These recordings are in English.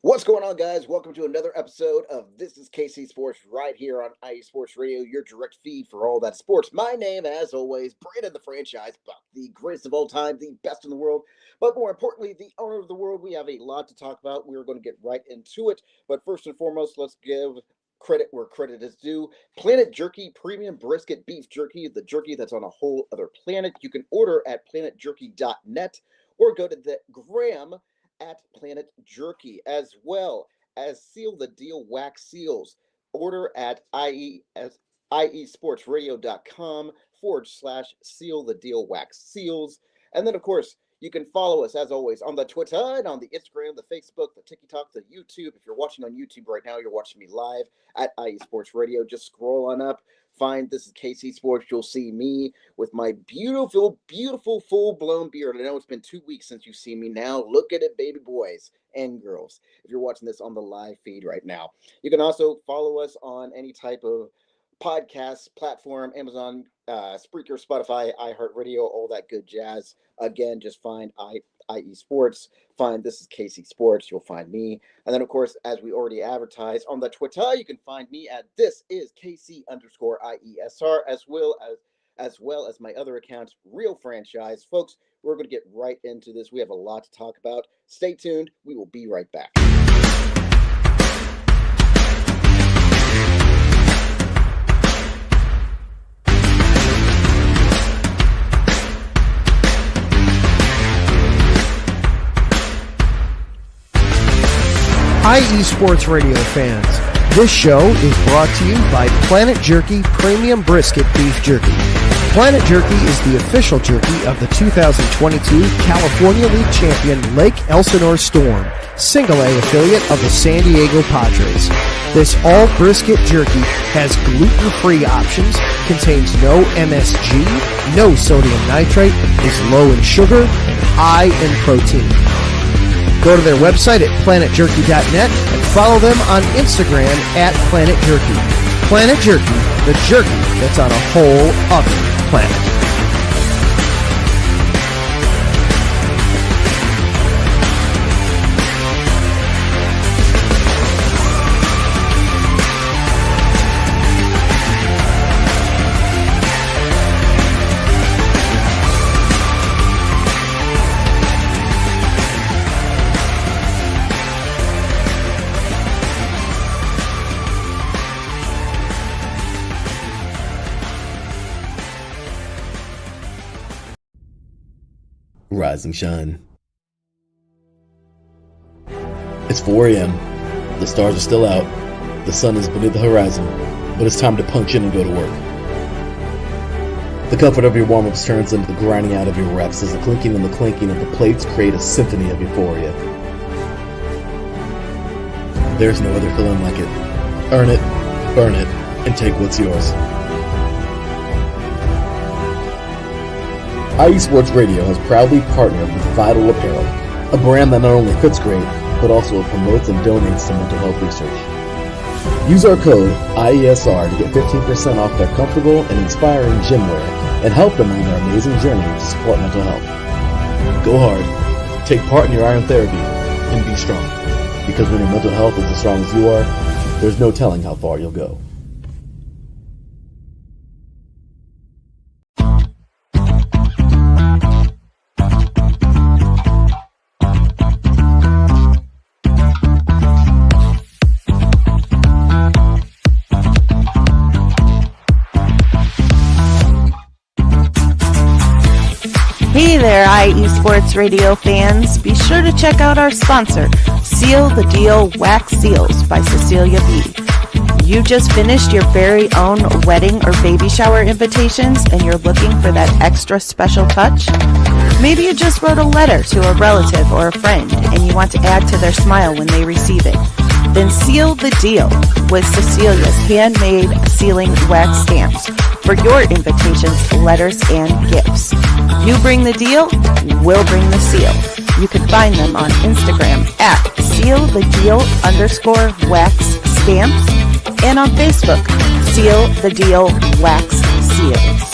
What's going on, guys? Welcome to another episode of This is KC Sports right here on IE Sports Radio, your direct feed for all that sports. My name, as always, Brandon the Franchise Buck, the greatest of all time, the best in the world, but more importantly, the owner of the world. We have a lot to talk about. We're going to get right into it. But first and foremost, let's give credit where credit is due. Planet Jerky Premium Brisket Beef Jerky, the jerky that's on a whole other planet. You can order at planetjerky.net or go to the gram at Planet Jerky, as well as Seal the Deal Wax Seals. Order at iesportsradio.com/Seal the Deal Wax Seals. And then, of course, you can follow us, as always, on the Twitter and on the Instagram, the Facebook, the TikTok, the YouTube. If you're watching on YouTube right now, you're watching me live at IE Sports Radio. Just scroll on up. Find This is KC Sports. You'll see me with my beautiful, beautiful, full-blown beard. I know it's been 2 weeks since you've seen me. Now look at it, baby boys and girls, if you're watching this on the live feed right now. You can also follow us on any type of podcast platform, Amazon, Spreaker, Spotify, iHeartRadio, all that good jazz. Again, just find IE Sports. Find This is KC Sports. You'll find me. And then, of course, as we already advertised on the Twitter, you can find me at This is KC_IESR, as well as my other accounts, Real Franchise. Folks, we're going to get right into this. We have a lot to talk about. Stay tuned. We will be right back. IE Sports Radio fans, this show is brought to you by Planet Jerky Premium Brisket Beef Jerky. Planet Jerky is the official jerky of the 2022 California League champion Lake Elsinore Storm, Single A affiliate of the San Diego Padres. This all brisket jerky has gluten-free options, contains no MSG, no sodium nitrate, is low in sugar, and high in protein. Go to their website at planetjerky.net and follow them on Instagram at Planet Jerky. Planet Jerky, the jerky that's on a whole other planet. Rise and shine. It's 4 a.m. The stars are still out. The sun is beneath the horizon, but it's time to punch in and go to work. The comfort of your warm-ups turns into the grinding out of your reps as the clinking and the clinking of the plates create a symphony of euphoria. There's no other feeling like it. Earn it, burn it, and take what's yours. IE Sports Radio has proudly partnered with Vital Apparel, a brand that not only fits great, but also promotes and donates to mental health research. Use our code IESR to get 15% off their comfortable and inspiring gym wear and help them on their amazing journey to support mental health. Go hard, take part in your iron therapy, and be strong. Because when your mental health is as strong as you are, there's no telling how far you'll go. Hey there, IE Sports Radio fans. Be sure to check out our sponsor, Seal the Deal Wax Seals by Cecilia B. You just finished your very own wedding or baby shower invitations and you're looking for that extra special touch? Maybe you just wrote a letter to a relative or a friend and you want to add to their smile when they receive it. Then seal the deal with Cecilia's handmade sealing wax stamps for your invitations, letters, and gifts. You bring the deal, we'll bring the seal. You can find them on Instagram at sealthedeal_wax stamps and on Facebook, Seal the Deal Wax Seals.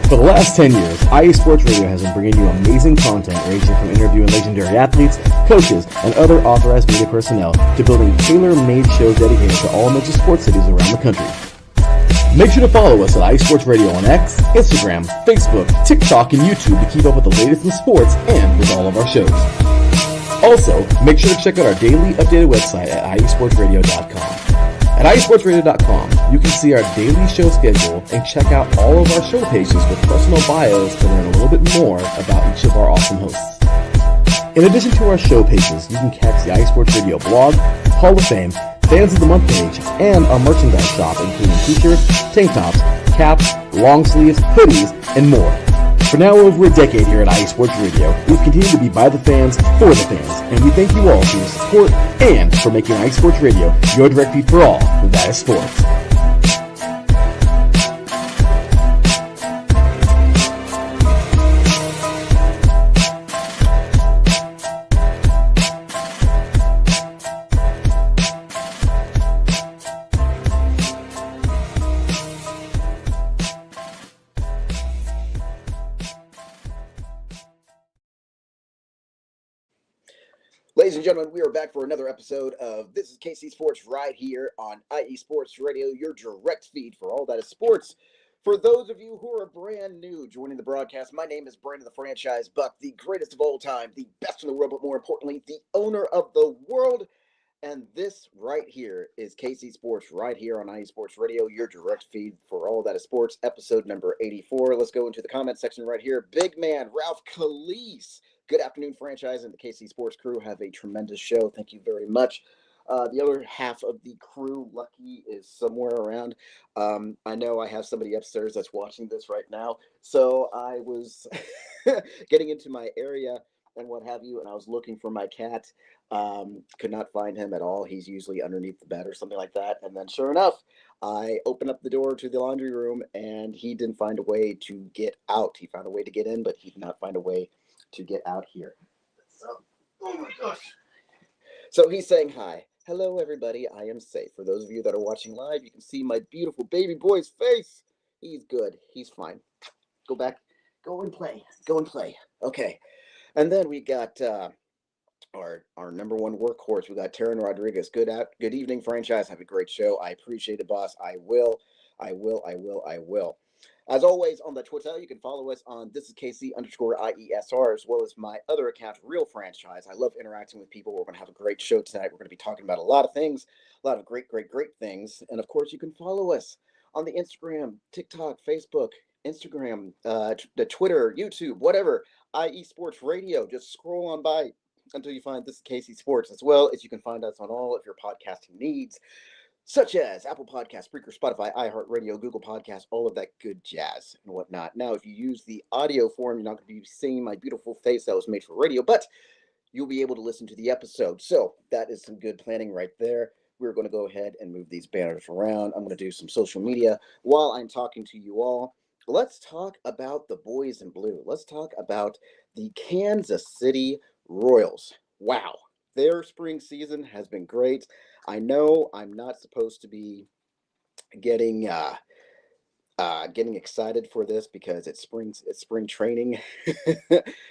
For the last 10 years, IE Sports Radio has been bringing you amazing content ranging from interviewing legendary athletes, coaches, and other authorized media personnel to building tailor-made shows dedicated to all major sports cities around the country. Make sure to follow us at IE Sports Radio on X, Instagram, Facebook, TikTok, and YouTube to keep up with the latest in sports and with all of our shows. Also, make sure to check out our daily updated website at iesportsradio.com. At iesportsradio.com, you can see our daily show schedule and check out all of our show pages with personal bios to learn a little bit more about each of our awesome hosts. In addition to our show pages, you can catch the IE Sports Radio blog, Hall of Fame, Fans of the Month page, and our merchandise shop including t-shirts, tank tops, caps, long sleeves, hoodies, and more. For now over a decade here at IE Sports Radio, we've continued to be by the fans, for the fans, and we thank you all for your support and for making IE Sports Radio your direct feed for all that is sports. Ladies and gentlemen, we are back for another episode of This is KC Sports right here on IE Sports Radio, your direct feed for all that is sports. For those of you who are brand new joining the broadcast, my name is Brandon the Franchise Buck, the greatest of all time, the best in the world, but more importantly, the owner of the world. And this right here is KC Sports right here on IE Sports Radio, your direct feed for all that is sports, episode number 84. Let's go into the comment section right here. Big man, Ralph Calise. Good afternoon, franchise, and the KC Sports crew. Have a tremendous show. Thank you very much. The other half of the crew, Lucky, is somewhere around. I know I have somebody upstairs that's watching this right now. So I was getting into my area and what have you, and I was looking for my cat. Could not find him at all. He's usually underneath the bed or something like that. And then sure enough, I opened up the door to the laundry room, and he didn't find a way to get out. He found a way to get in, but he did not find a way to get out here. So, oh my gosh. So he's saying hi. Hello, everybody. I am safe. For those of you that are watching live, you can see my beautiful baby boy's face. He's good. He's fine. Go back. Go and play. Go and play. Okay. And then we got our number one workhorse. We got Taryn Rodriguez. Good evening, franchise. Have a great show. I appreciate it, boss. I will. As always, on the Twitter, you can follow us on This is KC_IESR, as well as my other account, Real Franchise. I love interacting with people. We're going to have a great show tonight. We're going to be talking about a lot of things, a lot of great things. And of course, you can follow us on the Instagram, TikTok, Facebook, Instagram, the Twitter, YouTube, whatever, IE Sports Radio. Just scroll on by until you find This is KC Sports, as well as you can find us on all of your podcasting needs, such as Apple Podcasts, Spreaker, Spotify, iHeartRadio, Google Podcasts, all of that good jazz and whatnot. Now, if you use the audio form, you're not going to be seeing my beautiful face that was made for radio, but you'll be able to listen to the episode. So that is some good planning right there. We're going to go ahead and move these banners around. I'm going to do some social media while I'm talking to you all. Let's talk about the boys in blue. Let's talk about the Kansas City Royals. Wow. Their spring season has been great. I know I'm not supposed to be getting excited for this because it's spring training.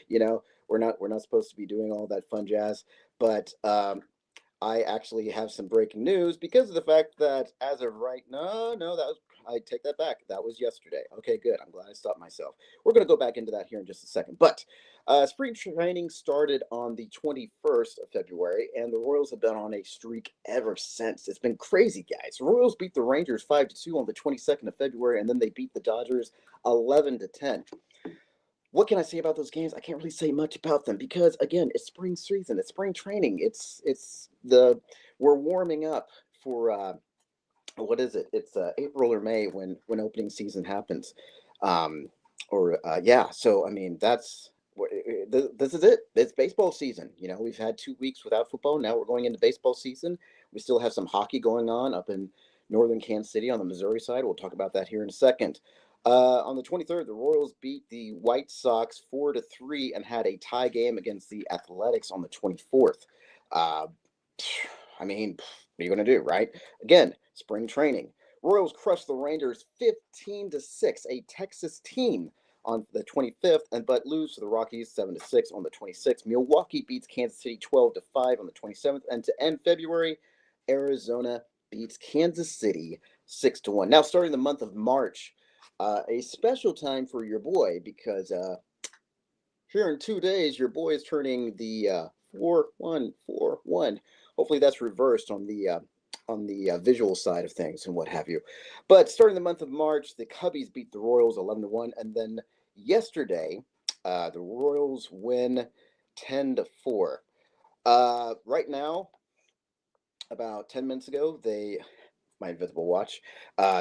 You know, we're not supposed to be doing all that fun jazz, but I actually have some breaking news because of the fact that as of right, I take that back. That was yesterday. Okay, good. I'm glad I stopped myself. We're going to go back into that here in just a second. But spring training started on the 21st of February, and the Royals have been on a streak ever since. It's been crazy, guys. The Royals beat the Rangers 5-2 on the 22nd of February, and then they beat the Dodgers 11-10. What can I say about those games? I can't really say much about them because, again, it's spring season. It's spring training. We're warming up for what is it? It's April or May when opening season happens. So I mean, this is it. It's baseball season. You know, we've had 2 weeks without football. Now we're going into baseball season. We still have some hockey going on up in northern Kansas City on the Missouri side. We'll talk about that here in a second. On the 23rd, the Royals beat the White Sox 4-3 and had a tie game against the Athletics on the 24th. I mean, what are you going to do, right? Again, spring training. Royals crushed the Rangers 15-6, a Texas team. on the 25th, but lose to the Rockies 7-6 on the 26th. Milwaukee beats Kansas City 12-5 on the 27th, and to end February, Arizona beats Kansas City 6-1. Now, starting the month of March, a special time for your boy, because here in 2 days, your boy is turning the 4-1-4-1. Hopefully, that's reversed on the visual side of things and what have you. But starting the month of March, the Cubbies beat the Royals 11-1, and then yesterday, the Royals win 10-4. Right now, about 10 minutes ago, my invisible watch,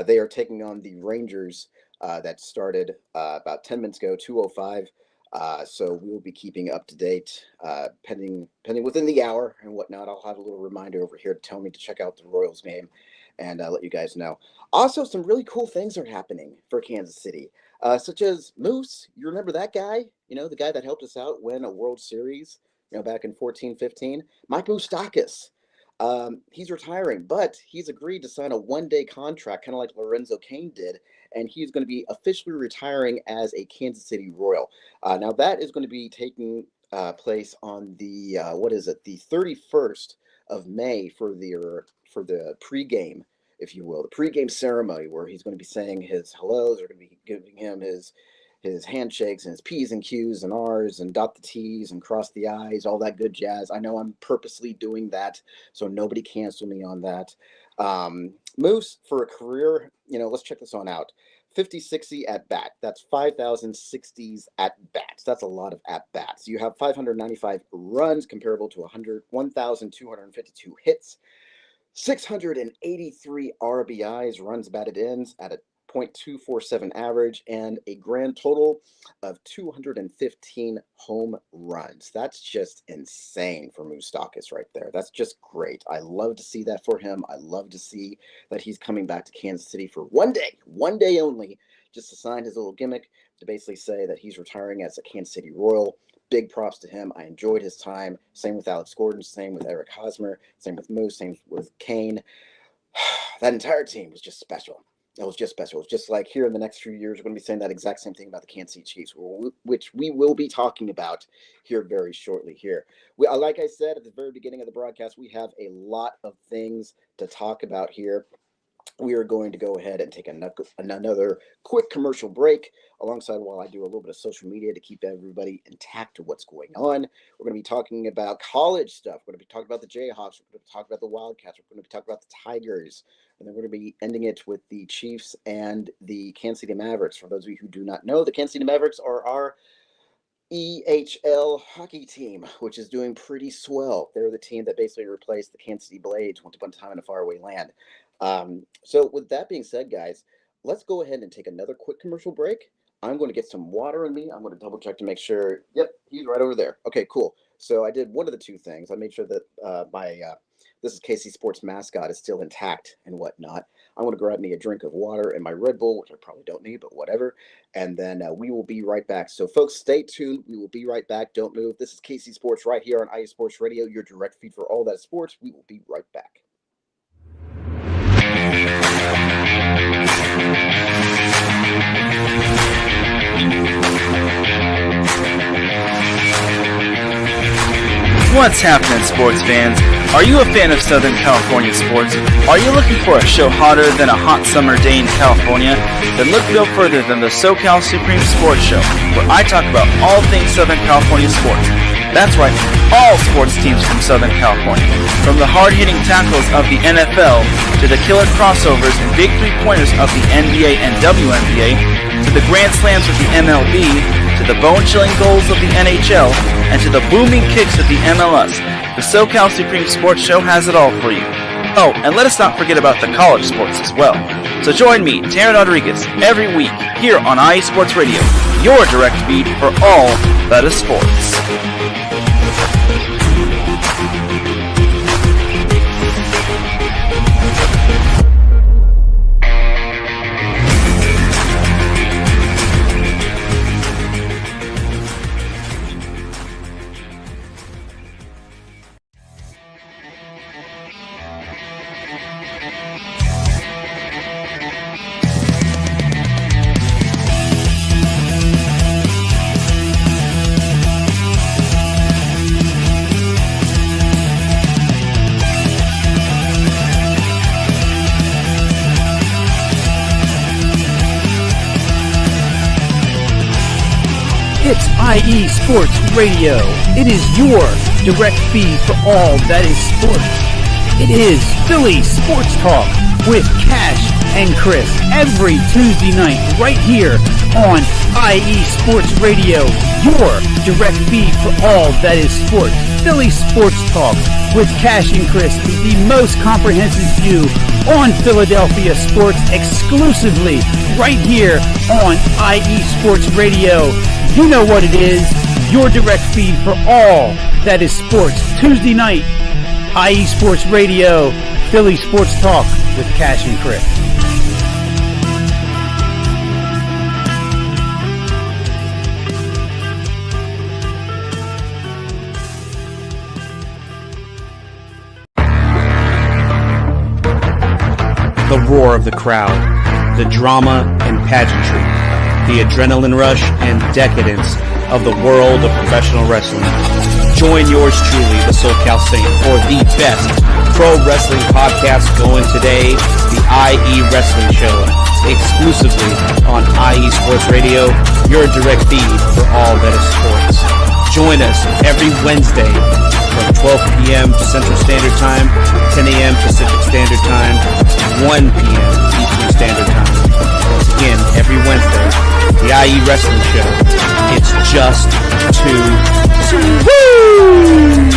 they are taking on the Rangers. That started about 10 minutes ago, 2:05. So we will be keeping up to date, pending within the hour and whatnot. I'll have a little reminder over here to tell me to check out the Royals game and let you guys know. Also, some really cool things are happening for Kansas City, such as Moose. You remember that guy? You know, the guy that helped us out win a World Series, back in 14-15? Mike Moustakas. He's retiring, but he's agreed to sign a one-day contract, kind of like Lorenzo Cain did, and he's going to be officially retiring as a Kansas City Royal. Now, that is going to be taking place on the, the 31st of May for the pregame, if you will, the pregame ceremony, where he's going to be saying his hellos. They're going to be giving him his handshakes and his P's and Q's and R's and dot the T's and cross the I's, all that good jazz. I know I'm purposely doing that, so nobody cancel me on that. Moose, for a career, let's check this on out. 50-60 at bat. That's 5,060s at bats. That's a lot of at bats. You have 595 runs, comparable to 1,252 hits, 683 RBIs, runs batted in, at a .247 average, and a grand total of 215 home runs. That's just insane for Moustakas right there. That's just great. I love to see that for him. I love to see that he's coming back to Kansas City for one day only, just to sign his little gimmick to basically say that he's retiring as a Kansas City Royal. Big props to him. I enjoyed his time. Same with Alex Gordon, same with Eric Hosmer, same with Moose, same with Kane. That entire team was just special. It was just special. It's just like here in the next few years, we're going to be saying that exact same thing about the Kansas City Chiefs, which we will be talking about here very shortly here. Like I said at the very beginning of the broadcast, we have a lot of things to talk about here. We are going to go ahead and take another quick commercial break alongside while I do a little bit of social media to keep everybody intact to what's going on. We're going to be talking about college stuff. We're going to be talking about the Jayhawks. We're going to talk about the Wildcats. We're going to be talking about the Tigers. And then we're going to be ending it with the Chiefs and the Kansas City Mavericks. For those of you who do not know, the Kansas City Mavericks are our EHL hockey team, which is doing pretty swell. They're the team that basically replaced the Kansas City Blades once upon a time in a faraway land. So with that being said, guys, let's go ahead and take another quick commercial break. I'm going to get some water in me. I'm going to double check to make sure. Yep, he's right over there. Okay, cool. So I did one of the two things. I made sure that this is KC Sports mascot is still intact and whatnot. I'm going to grab me a drink of water and my Red Bull, which I probably don't need, but whatever. And then we will be right back. So folks, stay tuned. We will be right back. Don't move. This is KC Sports right here on IE Sports Radio, your direct feed for all that sports. We will be right back. What's happening, sports fans? Are you a fan of Southern California sports? Are you looking for a show hotter than a hot summer day in California? Then look no further than the SoCal Supreme Sports Show, where I talk about all things Southern California sports. That's right, all sports teams from Southern California. From the hard-hitting tackles of the NFL, to the killer crossovers and big three-pointers of the NBA and WNBA, to the grand slams of the MLB, to the bone-chilling goals of the NHL, and to the booming kicks of the MLS. The SoCal Supreme Sports Show has it all for you. Oh, and let us not forget about the college sports as well. So join me, Taryn Rodriguez, every week here on IE Sports Radio, your direct feed for all that is sports. IE Sports Radio. It is your direct feed for all that is sports. It is Philly Sports Talk with Cash and Chris every Tuesday night right here on IE Sports Radio, your direct feed for all that is sports. Philly Sports Talk with Cash and Chris is the most comprehensive view on Philadelphia sports exclusively right here on IE Sports Radio. You know what it is, your direct feed for all that is sports. Tuesday night, IE Sports Radio, Philly Sports Talk with Cash and Chris. The roar of the crowd, the drama and pageantry, the adrenaline rush and decadence of the world of professional wrestling. Join yours truly, the SoCal Saint, for the best pro wrestling podcast going today, the IE Wrestling Show, exclusively on IE Sports Radio, your direct feed for all that is sports. Join us every Wednesday from 12 p.m. Central Standard Time, 10 a.m. Pacific Standard Time, 1 p.m. Eastern Standard Time. Once again, every Wednesday, the IE Wrestling Show. It's just too woo!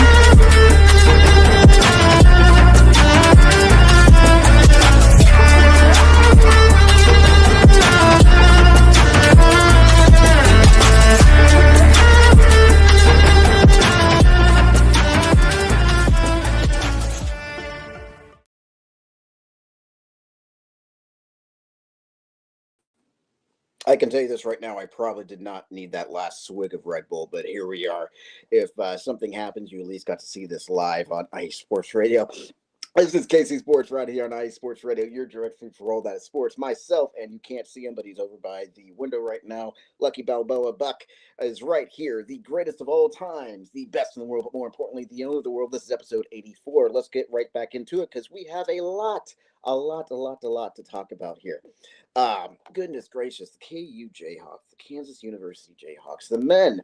I can tell you this right now, I probably did not need that last swig of Red Bull, but here we are. If something happens, you at least got to see this live on IE Sports Radio. This is Casey Sports right here on IE Sports Radio, your direct feed for all that is sports. Myself, and you can't see him, but he's over by the window right now. Lucky Balboa Buck is right here, the greatest of all times, the best in the world, but more importantly, the owner of the world. This is episode 84. Let's get right back into it because we have a lot to talk about here. Goodness gracious, the KU Jayhawks, the Kansas University Jayhawks, the men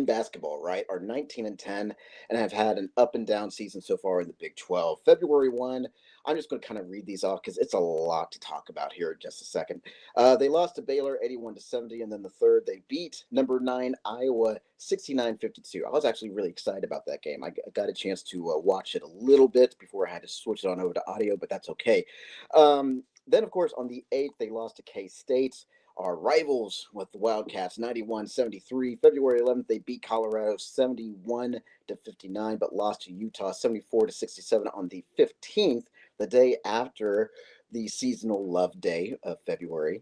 basketball, right, are 19-10 and have had an up and down season so far in the Big 12. February 1, I'm just going to kind of read these off because it's a lot to talk about here in just a second. They lost to Baylor 81-70, and then the third, they beat number 9 Iowa 69-52. I was actually really excited about that game. I got a chance to watch it a little bit before I had to switch it on over to audio, but that's okay. Then, of course, on the 8th, they lost to K-State. Our rivals with the Wildcats, 91-73. February 11th, they beat Colorado 71-59, but lost to Utah 74-67 on the 15th, the day after the seasonal love day of February.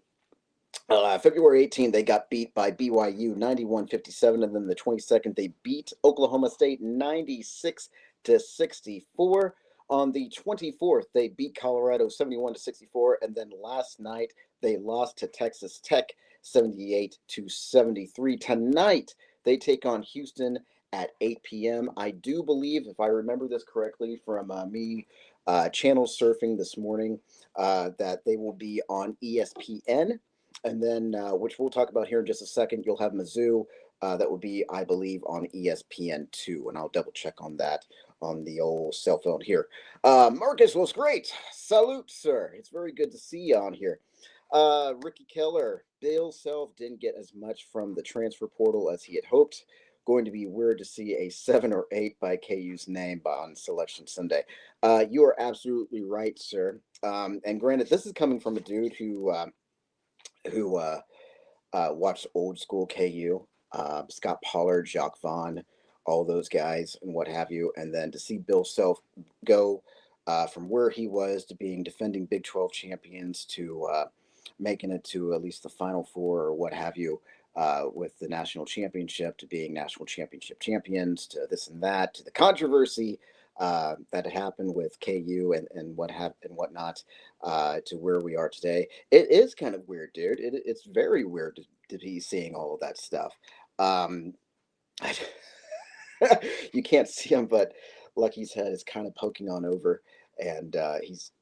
February 18th, they got beat by BYU 91-57, and then the 22nd, they beat Oklahoma State 96-64. On the 24th, they beat Colorado 71-64, and then last night they lost to Texas Tech 78-73. Tonight, they take on Houston at 8 p.m. I do believe, if I remember this correctly from me channel surfing this morning, that they will be on ESPN, and then, which we'll talk about here in just a second, you'll have Mizzou. That will be, I believe, on ESPN2, and I'll double check on that on the old cell phone here. Marcus was great. Salute, sir. It's very good to see you on here. Ricky Keller, Bill Self didn't get as much from the transfer portal as he had hoped. Going to be weird to see a 7 or 8 by KU's name on Selection Sunday. You are absolutely right, sir. And granted, this is coming from a dude who watched old school KU. Scott Pollard, Jacques Vaughn, all those guys and what have you. And then to see Bill Self go from where he was to being defending Big 12 champions to making it to at least the Final Four or what have you with the national championship to being national championship champions to this and that to the controversy that happened with KU and whatnot to where we are today. It is kind of weird, dude. It's very weird to be seeing all of that stuff. You can't see him, but Lucky's head is kind of poking on over, and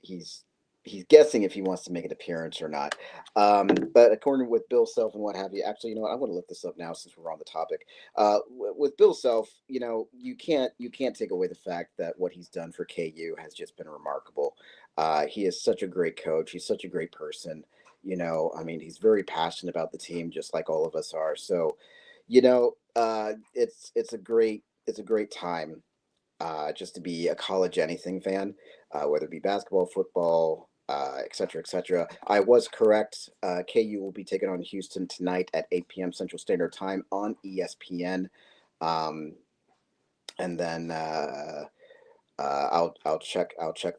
he's he's guessing if he wants to make an appearance or not. But according with Bill Self and what have you, actually, you know what? I want to look this up now since we're on the topic. With Bill Self, you know, you can't take away the fact that what he's done for KU has just been remarkable. He is such a great coach. He's such a great person. You know, I mean, he's very passionate about the team, just like all of us are. So, you know, it's a great time just to be a college anything fan, whether it be basketball, football, et cetera, et cetera. I was correct. KU will be taking on Houston tonight at 8 p.m. Central Standard Time on ESPN. Um, and then I'll check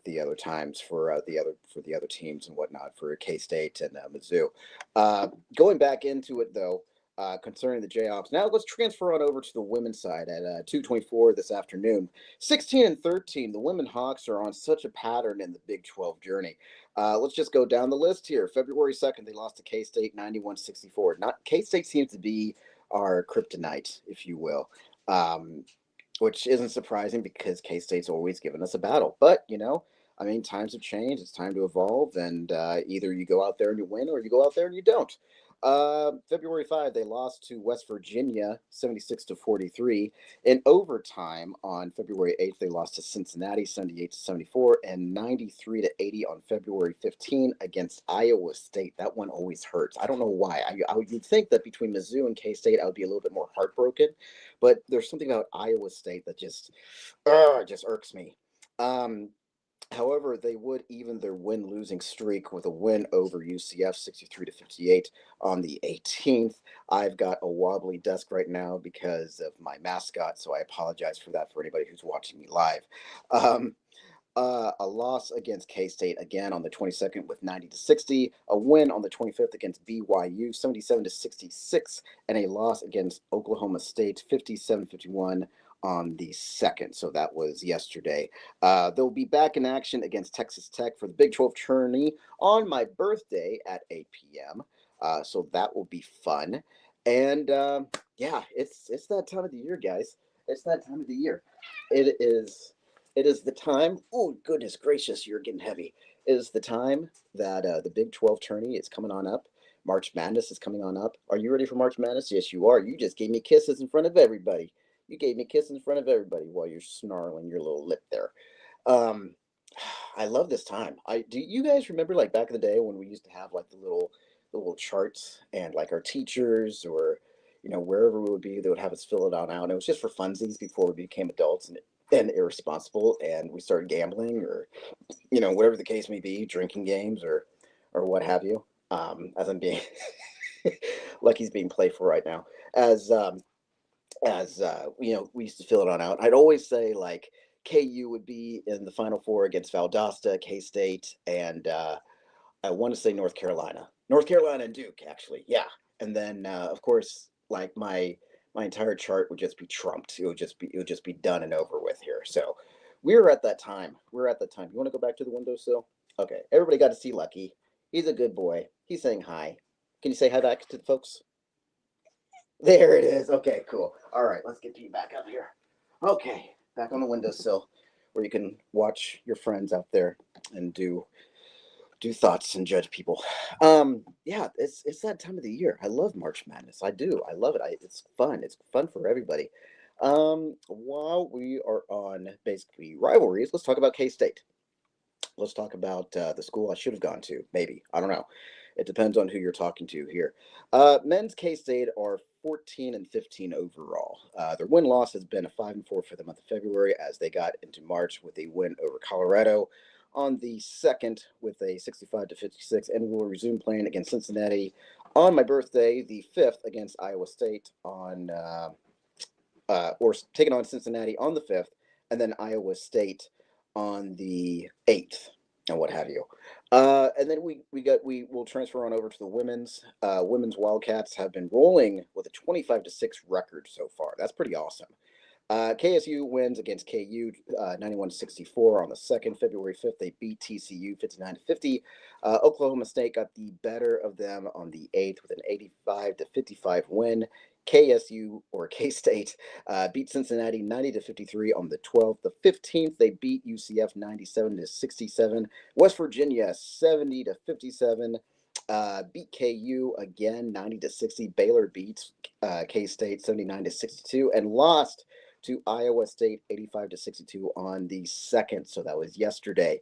the other times for the other teams and whatnot for K State and Mizzou. Going back into it though, concerning the Jayhawks. Now let's transfer on over to the women's side at 2:24 this afternoon. 16-13. The women Hawks are on such a pattern in the Big 12 journey. Let's just go down the list here. February 2nd, they lost to K State 91-64. Not K State seems to be our kryptonite, if you will. Which isn't surprising because K-State's always given us a battle. But, you know, I mean, times have changed. It's time to evolve, and either you go out there and you win or you go out there and you don't. February 5, they lost to West Virginia 76-43. In overtime on February 8th, they lost to Cincinnati 78-74 and 93-80 on February 15 against Iowa State. That one always hurts. I don't know why. You'd think that between Mizzou and K-State, I would be a little bit more heartbroken, but there's something about Iowa State that just irks me. However, they would even their win-losing streak with a win over UCF 63-58 on the 18th. I've got a wobbly desk right now because of my mascot, so I apologize for that for anybody who's watching me live. A loss against K-State again on the 22nd with 90-60, a win on the 25th against BYU 77-66, and a loss against Oklahoma State 57-51 on the 2nd. So that was yesterday. They'll be back in action against Texas Tech for the Big 12 tourney on my birthday at 8 p.m. So that will be fun. And yeah, it's that time of the year, guys. It's that time of the year. It is the time. Oh, goodness gracious, you're getting heavy. It is the time that the Big 12 tourney is coming on up. March Madness is coming on up. Are you ready for March Madness? Yes, you are. You just gave me kisses in front of everybody. You gave me kisses in front of everybody while you're snarling your little lip there. I love this time. Do you guys remember like back in the day when we used to have like the little charts and like our teachers or you know wherever we would be, they would have us fill it out. And it was just for funsies before we became adults and irresponsible and we started gambling or you know whatever the case may be, drinking games or what have you. As I'm being like he's being playful right now. As you know, we used to fill it on out. I'd always say like KU would be in the Final Four against Valdosta, K-State, and I want to say North Carolina and Duke, actually, yeah. And then of course, like my entire chart would just be trumped. It would just be done and over with here. So we're at that time. You want to go back to the windowsill? Okay, everybody got to see Lucky. He's a good boy. He's saying hi. Can you say hi back to the folks? There it is. Okay, cool. All right, let's get you back up here. Okay, back on the windowsill where you can watch your friends out there and do thoughts and judge people. Yeah, it's that time of the year. I love March Madness. I do. I love it. It's fun. It's fun for everybody. While we are on basically rivalries, let's talk about K-State. Let's talk about the school I should have gone to. Maybe. I don't know. It depends on who you're talking to here. Men's K-State are 14-15 overall. Their win-loss has been a 5-4 for the month of February as they got into March with a win over Colorado on the 2nd with a 65-56 and will resume playing against Cincinnati on my birthday, the 5th against Iowa State on or taking on Cincinnati on the 5th and then Iowa State on the 8th. And what have you. And then we will transfer on over to the women's. Women's Wildcats have been rolling with a 25-6 record so far. That's pretty awesome. KSU wins against KU 91-64 on the 2nd. February 5th, they beat TCU 59-50. Oklahoma State got the better of them on the 8th with an 85-55 win. KSU or K-State beat Cincinnati 90-53 on the 12th. The 15th, they beat UCF 97-67. West Virginia 70-57. Beat KU again 90-60. Baylor beats K-State 79-62 and lost to Iowa State 85-62 on the 2nd. So that was yesterday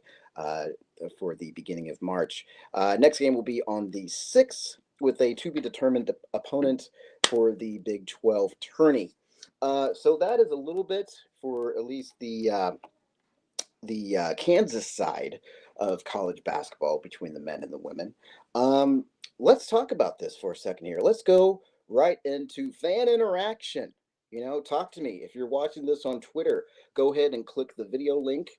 for the beginning of March. Next game will be on the 6th with a to-be-determined opponent for the Big 12 tourney. So that is a little bit for at least the Kansas side of college basketball between the men and the women. Let's talk about this for a second here. Let's go right into fan interaction. Talk to me. If you're watching this on Twitter, go ahead and click the video link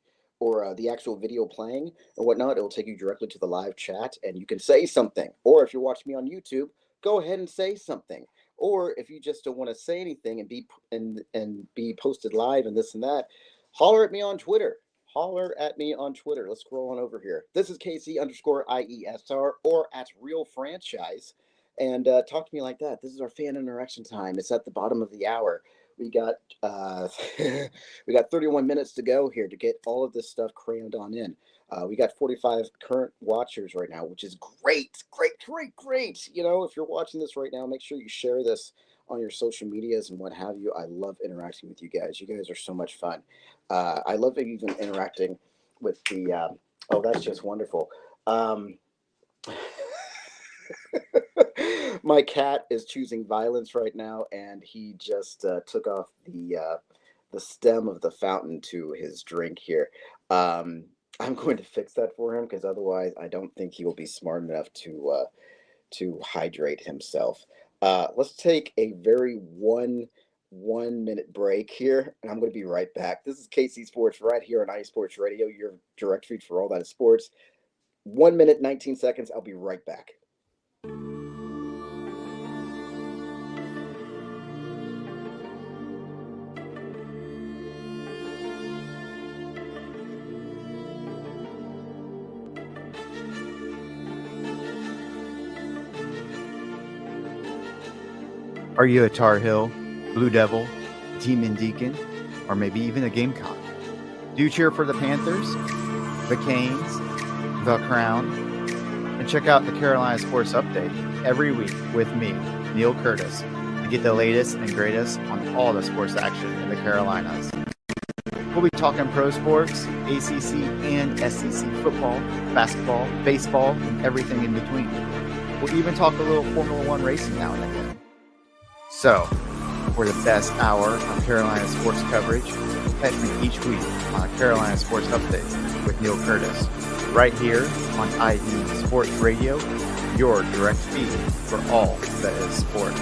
or the actual video playing and whatnot. It'll take you directly to the live chat and you can say something. Or if you're watching me on YouTube, go ahead and say something. Or if you just don't want to say anything and be posted live and this and that, holler at me on Twitter. Let's scroll on over here. This is KC_IESR or at Real Franchise. And talk to me like that. This is our fan interaction time. It's at the bottom of the hour. We got 31 minutes to go here to get all of this stuff crammed on in. We got 45 current watchers right now, which is great. If you're watching this right now, make sure you share this on your social medias and what have you. I love interacting with you guys. You guys are so much fun. I love even interacting with the, that's just wonderful. My cat is choosing violence right now, and he just took off the stem of the fountain to his drink here. I'm going to fix that for him because otherwise I don't think he will be smart enough to hydrate himself. Let's take a very one minute break here, and I'm going to be right back. This is KC Sports right here on iSports Radio, your direct feed for all that is sports. 1 minute, 19 seconds. I'll be right back. Are you a Tar Heel, Blue Devil, Demon Deacon, or maybe even a Gamecock? Do you cheer for the Panthers, the Canes, the Crown? And check out the Carolina Sports Update every week with me, Neil Curtis, to get the latest and greatest on all the sports action in the Carolinas. We'll be talking pro sports, ACC and SEC football, basketball, baseball, and everything in between. We'll even talk a little Formula One racing now and again. So, for the best hour of Carolina sports coverage, catch me each week on a Carolina Sports Update with Neil Curtis, right here on IE Sports Radio, your direct feed for all that is sports.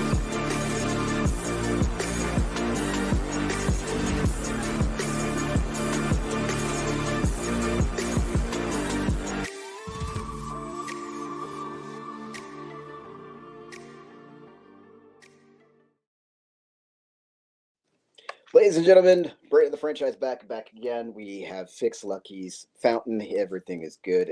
Ladies and gentlemen, Brady the Franchise back again. We have fixed Lucky's fountain. Everything is good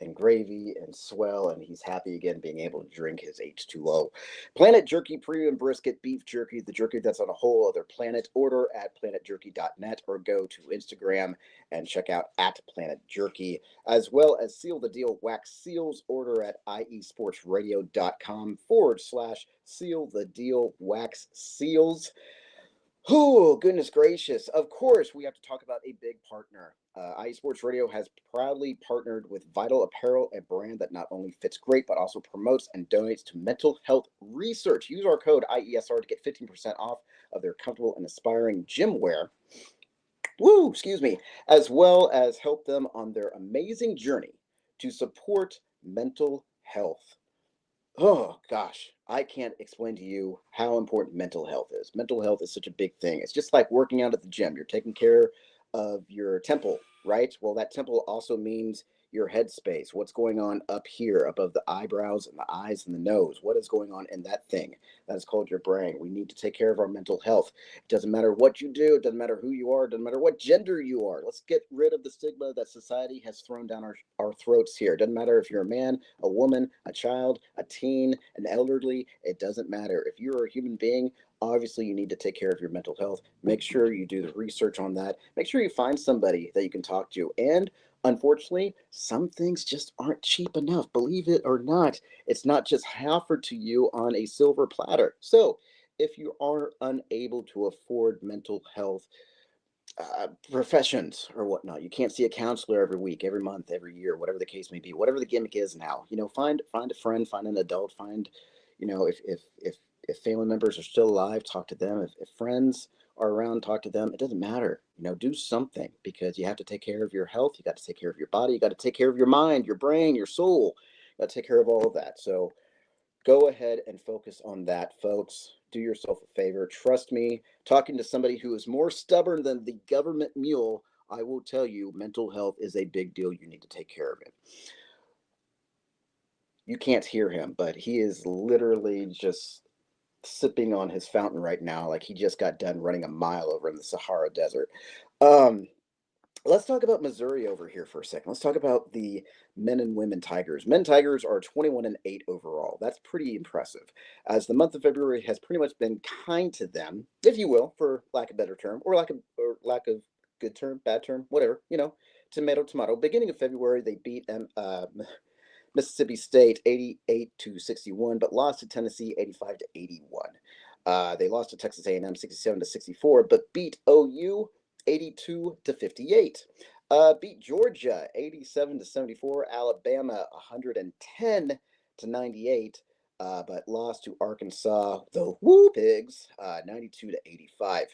and gravy and swell, and he's happy again being able to drink his H2O. Planet Jerky Premium Brisket Beef Jerky, the jerky that's on a whole other planet. Order at planetjerky.net or go to Instagram and check out at Planet Jerky, as well as Seal the Deal Wax Seals. Order at iesportsradio.com/Seal the Deal Wax Seals. Oh, goodness gracious. Of course, we have to talk about a big partner. IE Sports Radio has proudly partnered with Vital Apparel, a brand that not only fits great, but also promotes and donates to mental health research. Use our code IESR to get 15% off of their comfortable and aspiring gym wear. Woo, excuse me. As well as help them on their amazing journey to support mental health. Oh, gosh, I can't explain to you how important mental health is. Mental health is such a big thing. It's just like working out at the gym. You're taking care of your temple, right? Well, that temple also means your headspace, what's going on up here above the eyebrows and the eyes and the nose, what is going on in that thing that is called your brain. We need to take care of our mental health. It doesn't matter what you do, it doesn't matter who you are, it doesn't matter what gender you are. Let's get rid of the stigma that society has thrown down our throats here. It doesn't matter if you're a man, a woman, a child, a teen, an elderly. It doesn't matter. If you're a human being, obviously you need to take care of your mental health. Make sure you do the research on that. Make sure you find somebody that you can talk to. And unfortunately, some things just aren't cheap enough. Believe it or not, it's not just offered to you on a silver platter. So if you are unable to afford mental health professions or whatnot, you can't see a counselor every week, every month, every year, whatever the case may be, whatever the gimmick is now, find a friend, find an adult, find, if family members are still alive, talk to them. If friends are around, talk to them. It doesn't matter. Do something, because you have to take care of your health. You got to take care of your body. You got to take care of your mind, your brain, your soul. You got to take care of all of that. So go ahead and focus on that, folks. Do yourself a favor. Trust me, talking to somebody who is more stubborn than the government mule, I will tell you, mental health is a big deal. You need to take care of it. You can't hear him, but he is literally just sipping on his fountain right now, like he just got done running a mile over in the Sahara Desert. Let's talk about Missouri over here for a second. Let's talk about the men and women Tigers. Men Tigers are 21-8 overall. That's pretty impressive, as the month of February has pretty much been kind to them, if you will, for lack of a better term, or lack of good term, bad term, whatever. Tomato, tomato. Beginning of February, they beat Mississippi State 88-61, but lost to Tennessee 85-81. They lost to Texas A&M 67-64, but beat OU 82-58. Beat Georgia 87-74, Alabama 110-98, but lost to Arkansas, the Woo Pigs, 92-85.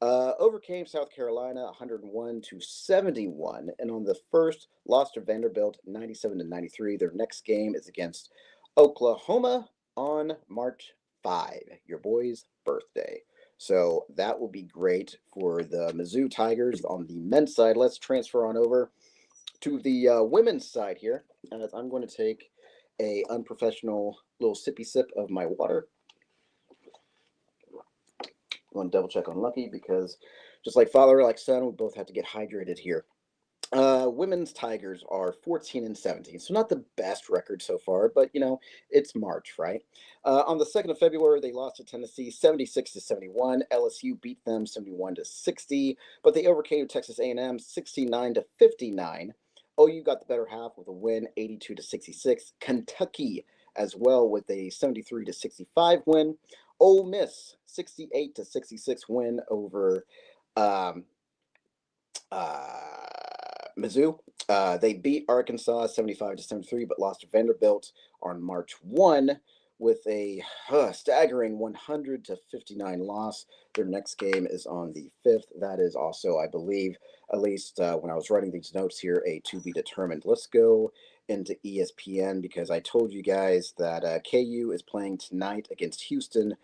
Overcame South Carolina 101-71, and on the first lost to Vanderbilt 97-93. Their next game is against Oklahoma on March 5, your boy's birthday. So that will be great for the Mizzou Tigers on the men's side. Let's transfer on over to the women's side here, as I'm going to take a unprofessional little sippy sip of my water. I'm going to double check on Lucky, because just like father, like son, we both have to get hydrated here. Women's Tigers are 14-17, so not the best record so far, but it's March, right? On the 2nd of February, they lost to Tennessee 76-71. LSU beat them 71-60, but they overcame Texas A&M 69-59. OU got the better half with a win 82-66. Kentucky as well with a 73-65 win. Ole Miss 68-66 win over Mizzou. They beat Arkansas 75-73, but lost to Vanderbilt on March 1 with a staggering 100-59 loss. Their next game is on the 5th. That is also, I believe, at least when I was writing these notes here, a to be determined. Let's go into ESPN, because I told you guys that KU is playing tonight against Houston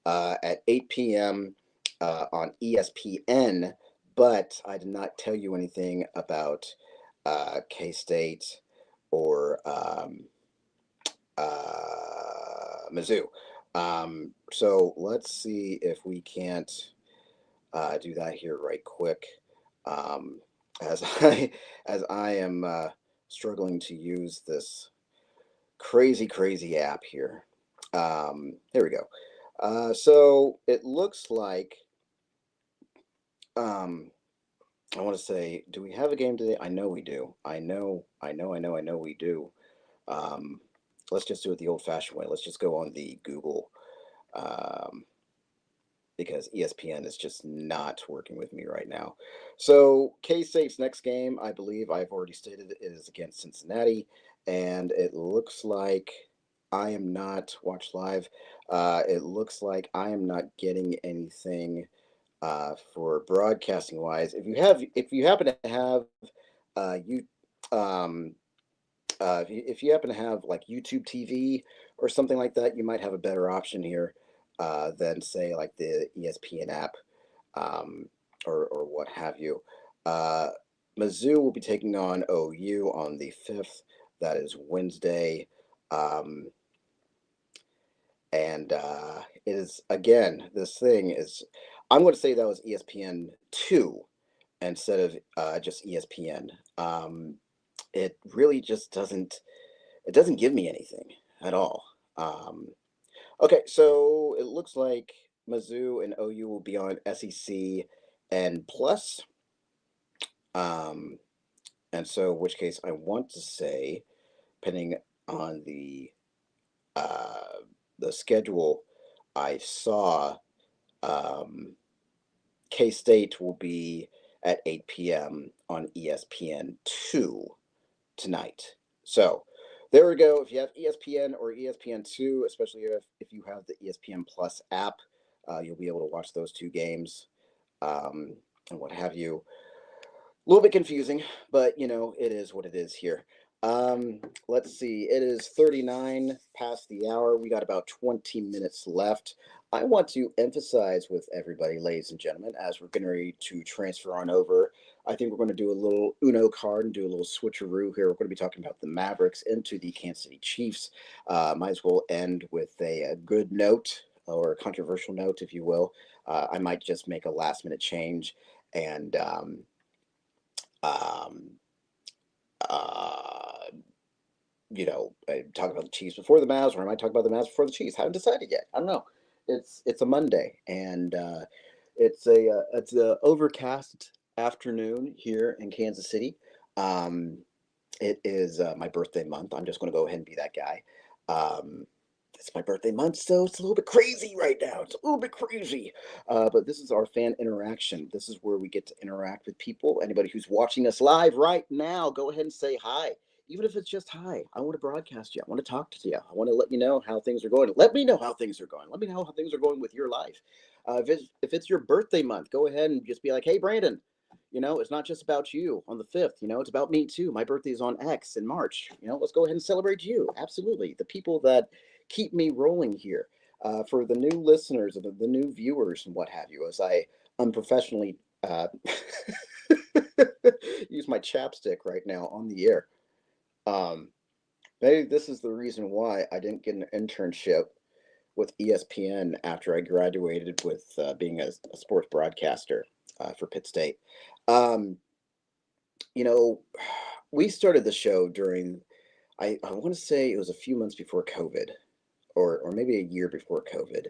at 8 p.m. On ESPN. But I did not tell you anything about K-State or Mizzou. So let's see if we can't do that here right quick. As I am struggling to use this crazy app here. Here we go. So it looks like I want to say, do we have a game today? I know we do. I know we do. Let's just do it the old-fashioned way. Let's just go on the Google, because ESPN is just not working with me right now. So K-State's next game, I believe I've already stated, is against Cincinnati, and it looks like I am not, watch live, it looks like I am not getting anything for broadcasting wise. If you happen to have if you happen to have like YouTube TV or something like that, you might have a better option here than say like the ESPN app or what have you. Mizzou will be taking on OU on the 5th. That is Wednesday. Um, and it is, again, this thing is, I'm going to say that was ESPN2 instead of just ESPN. It really just doesn't give me anything at all. Okay, so it looks like Mizzou and OU will be on SEC and Plus. And so, in which case, I want to say, depending on the schedule, I saw K State will be at 8 p.m. on ESPN2 tonight. So there we go. If you have ESPN or ESPN2, especially if you have the ESPN Plus app, you'll be able to watch those two games and what have you. A little bit confusing, but it is what it is here. Let's see. It is 39 past the hour. We got about 20 minutes left. I want to emphasize with everybody, ladies and gentlemen, as we're getting ready to transfer on over. I think we're going to do a little Uno card and do a little switcheroo here. We're going to be talking about the Mavericks into the Kansas City Chiefs. Might as well end with a good note or a controversial note, if you will. I might just make a last minute change and talk about the Chiefs before the Mavs, or I might talk about the Mavs before the Chiefs. Haven't decided yet. I don't know. It's a Monday, and it's a overcast afternoon here in Kansas City. It is my birthday month. I'm just going to go ahead and be that guy. It's my birthday month, so it's a little bit crazy right now. It's a little bit crazy. But this is our fan interaction. This is where we get to interact with people. Anybody who's watching us live right now, go ahead and say hi. Even if it's just hi, I want to broadcast you. I want to talk to you. I want to let you know how things are going. Let me know how things are going. Let me know how things are going with your life. If it's your birthday month, go ahead and just be like, hey, Brandon, it's not just about you on the 5th. It's about me too. My birthday is on X in March. Let's go ahead and celebrate you. Absolutely. The people that keep me rolling here. For the new listeners and the new viewers and what have you, as I unprofessionally use my chapstick right now on the air. Maybe this is the reason why I didn't get an internship with ESPN after I graduated with being a sports broadcaster for Pitt State. We started the show during, I want to say it was a few months before COVID, or maybe a year before COVID.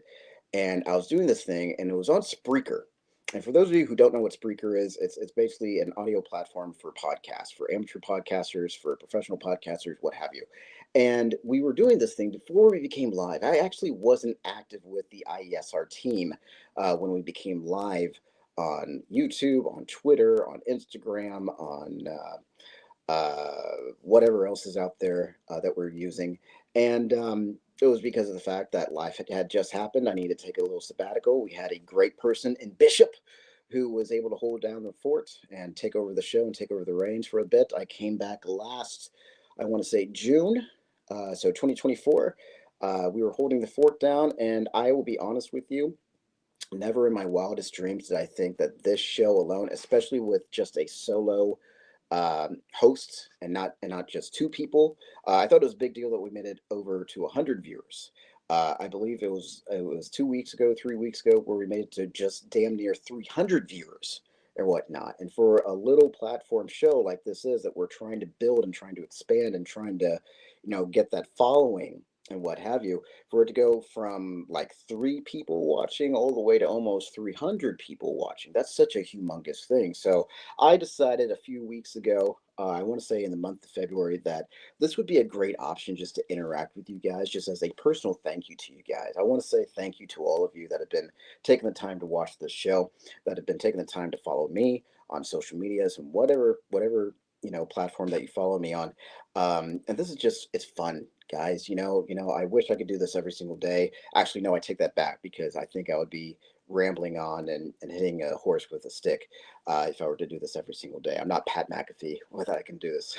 And I was doing this thing, and it was on Spreaker. And for those of you who don't know what Spreaker is, it's basically an audio platform for podcasts, for amateur podcasters, for professional podcasters, what have you. And we were doing this thing before we became live. I actually wasn't active with the IESR team when we became live on YouTube, on Twitter, on Instagram, on whatever else is out there that we're using. And it was because of the fact that life had just happened. I needed to take a little sabbatical. We had a great person in Bishop who was able to hold down the fort and take over the show and take over the reins for a bit. I came back last, I want to say June, so 2024. We were holding the fort down, and I will be honest with you, never in my wildest dreams did I think that this show alone, especially with just a solo host and not just two people, I thought it was a big deal that we made it over to 100 viewers. I believe it was 2 weeks ago, 3 weeks ago, where we made it to just damn near 300 viewers and whatnot. And for a little platform show like this is that we're trying to build and trying to expand and trying to, get that following and what have you, for it to go from like 3 people watching all the way to almost 300 people watching, that's such a humongous thing. So I decided a few weeks ago, I want to say in the month of February, that this would be a great option just to interact with you guys, just as a personal thank you to you guys. I want to say thank you to all of you that have been taking the time to watch this show, that have been taking the time to follow me on social medias and whatever platform that you follow me on. And this is just, it's fun, guys. I wish I could do this every single day. Actually, no, I take that back, because I think I would be rambling on and hitting a horse with a stick if I were to do this every single day. I'm not Pat McAfee, whether I can do this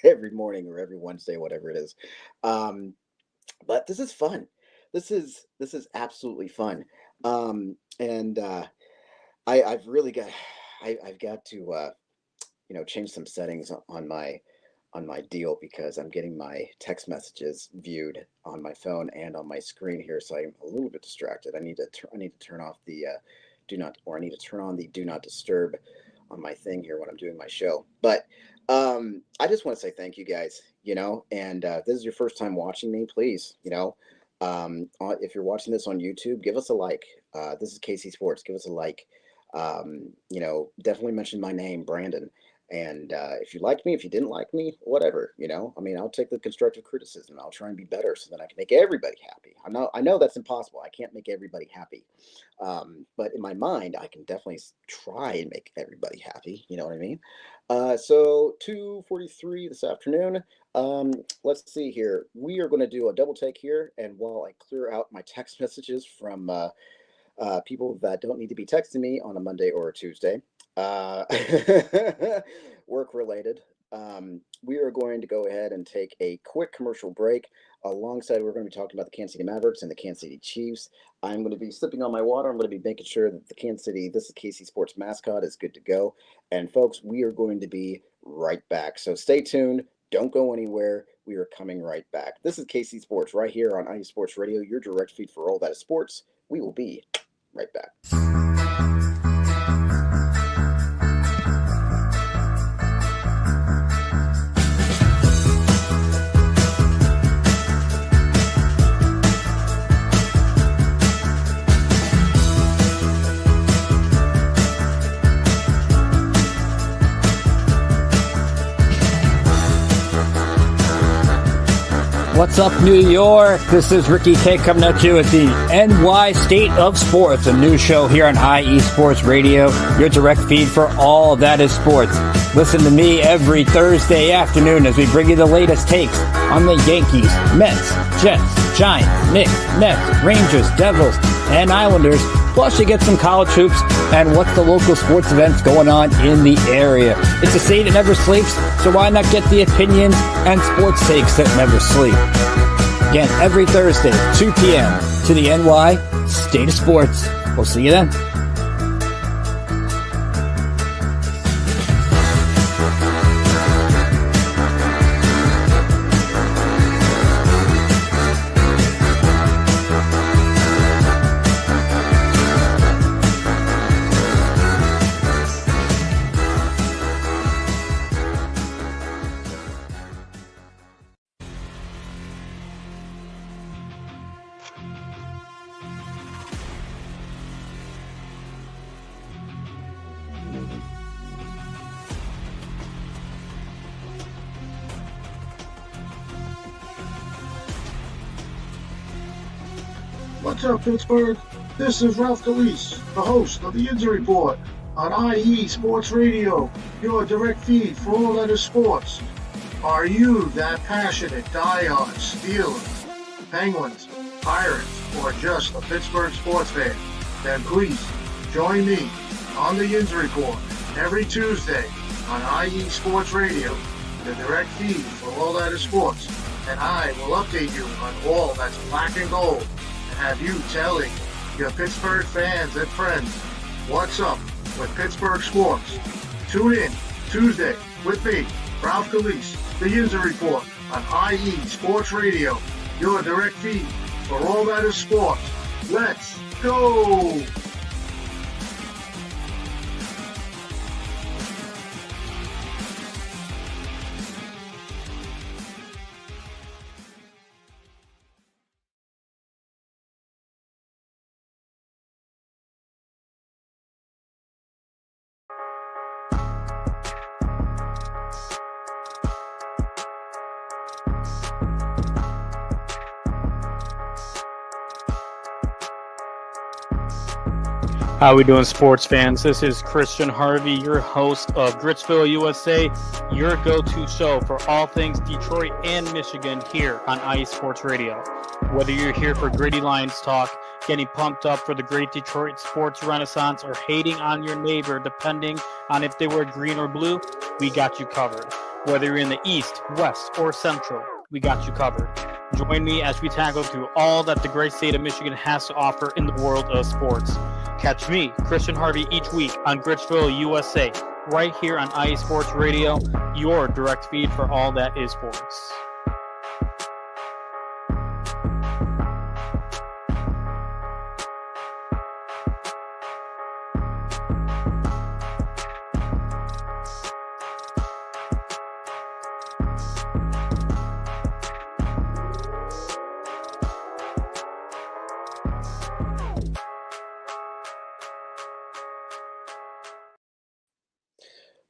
every morning or every Wednesday, whatever it is. But this is fun. This is absolutely fun. And I've really got, I've got to change some settings on my deal, because I'm getting my text messages viewed on my phone and on my screen here, so I'm a little bit distracted. I need to turn off the I need to turn on the do not disturb on my thing here when I'm doing my show. But I just want to say thank you guys, and if this is your first time watching me, please, if you're watching this on YouTube, give us a like. This is KC Sports. Give us a like. Definitely mention my name, Brandon. And if you liked me, if you didn't like me, whatever, I'll take the constructive criticism. I'll try and be better so that I can make everybody happy. I know that's impossible. I can't make everybody happy. But in my mind, I can definitely try and make everybody happy. You know what I mean? So 2:43 this afternoon. Let's see here. We are going to do a double take here. And while I clear out my text messages from people that don't need to be texting me on a Monday or a Tuesday, work related, we are going to go ahead and take a quick commercial break. Alongside, we're going to be talking about the Kansas City Mavericks and the Kansas City Chiefs. I'm going to be sipping on my water. I'm going to be making sure that this is KC Sports mascot, is good to go. And folks, we are going to be right back. So stay tuned. Don't go anywhere. We are coming right back. This is KC Sports right here on IE Sports Radio, your direct feed for all that is sports. We will be right back. What's up, New York? This is Ricky K coming at you at the NY State of Sports, a new show here on IE Sports Radio, your direct feed for all that is sports. Listen to me every Thursday afternoon as we bring you the latest takes on the Yankees, Mets, Jets, Giants, Knicks, Nets, Rangers, Devils, and Islanders. Plus, you get some college hoops and what's the local sports events going on in the area. It's a state that never sleeps, so why not get the opinions and sports takes that never sleep? Again, every Thursday, 2 p.m. to the NY State of Sports. We'll see you then. What's up, Pittsburgh? This is Ralph Calise, the host of the Injury Report on IE Sports Radio, your direct feed for all that is sports. Are you that passionate diehard Steelers, Penguins, Pirates, or just a Pittsburgh sports fan? Then please join me on the Injury Report every Tuesday on IE Sports Radio, the direct feed for all that is sports. And I will update you on all that's black and gold, have you telling your Pittsburgh fans and friends what's up with Pittsburgh sports. Tune in Tuesday with me, Ralph Calise, the Injury Report on IE Sports Radio, your direct feed for all that is sports. Let's go! How we doing, sports fans? This is Christian Harvey, your host of Gritsville, USA, your go-to show for all things Detroit and Michigan here on IE Sports Radio. Whether you're here for Gritty Lions talk, getting pumped up for the great Detroit sports renaissance, or hating on your neighbor depending on if they were green or blue, we got you covered. Whether you're in the East, West, or Central, we got you covered. Join me as we tackle through all that the great state of Michigan has to offer in the world of sports. Catch me, Christian Harvey, each week on Gritsville, USA, right here on IE Sports Radio, your direct feed for all that is sports.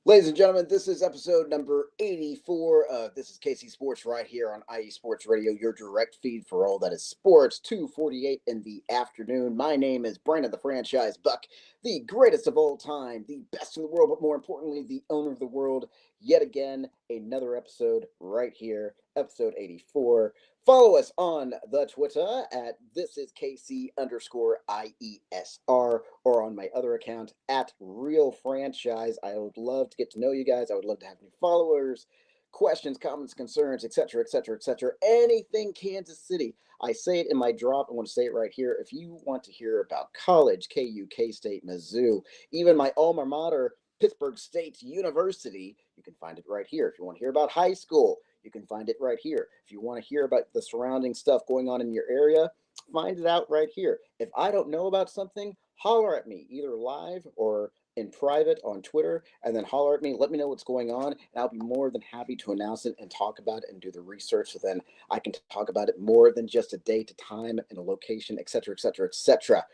Ladies and gentlemen, this is episode number 84 of This is KC Sports right here on IE Sports Radio, your direct feed for all that is sports, 2:48 in the afternoon. My name is Brandon the Franchise Buck, the greatest of all time, the best in the world, but more importantly, the owner of the world. Yet again, another episode right here, episode 84. Follow us on the Twitter at thisisKC_IESR or on my other account at Real Franchise. I would love to get to know you guys. I would love to have new followers, questions, comments, concerns, etc., etc., etc. Anything Kansas City. I say it in my drop. I want to say it right here. If you want to hear about college, KU, K-State, Mizzou, even my alma mater, Pittsburgh State University, you can find it right here. If you want to hear about high school, you can find it right here. If you want to hear about the surrounding stuff going on in your area, find it out right here. If I don't know about something, holler at me, either live or in private on Twitter, and then holler at me, let me know what's going on, and I'll be more than happy to announce it and talk about it and do the research, so then I can talk about it more than just a date, a time, and a location, etc., etc., etc.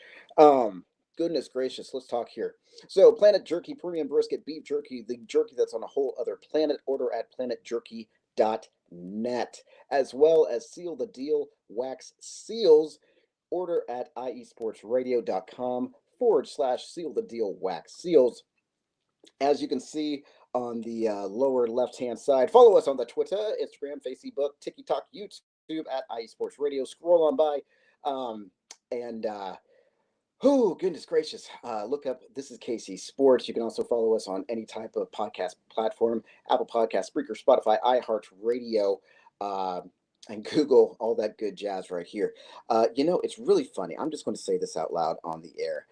Goodness gracious, let's talk here. So, Planet Jerky, premium brisket, beef jerky, the jerky that's on a whole other planet. Order at planetjerky.net, as well as Seal the Deal wax seals. Order at iesportsradio.com/seal the deal wax seals. As you can see on the lower left hand side, follow us on the Twitter, Instagram, Facebook, TikTok, YouTube at IE Sports Radio. Scroll on by and oh, goodness gracious. Look up This is KC Sports. You can also follow us on any type of podcast platform, Apple Podcast, Spreaker, Spotify, iHeartRadio, and Google, all that good jazz right here. It's really funny. I'm just going to say this out loud on the air.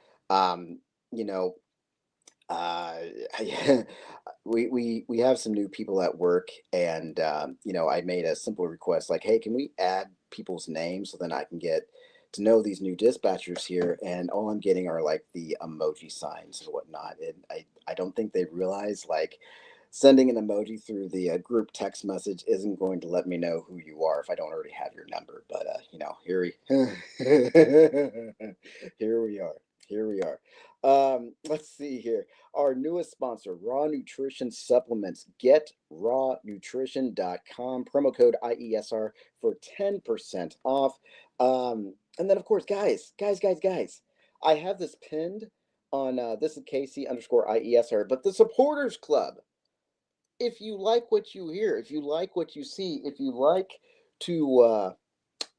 We have some new people at work, and I made a simple request like, hey, can we add people's names so then I can get to know these new dispatchers here? And all I'm getting are like the emoji signs and whatnot. And I don't think they realize like sending an emoji through the group text message isn't going to let me know who you are if I don't already have your number. But here we are. Here we are. Let's see here. Our newest sponsor, Raw Nutrition Supplements. GetRawNutrition.com. Promo code IESR for 10% off. And then, of course, guys, I have this pinned on this is KC_IESR, but the Supporters Club. If you like what you hear, if you like what you see, if you like to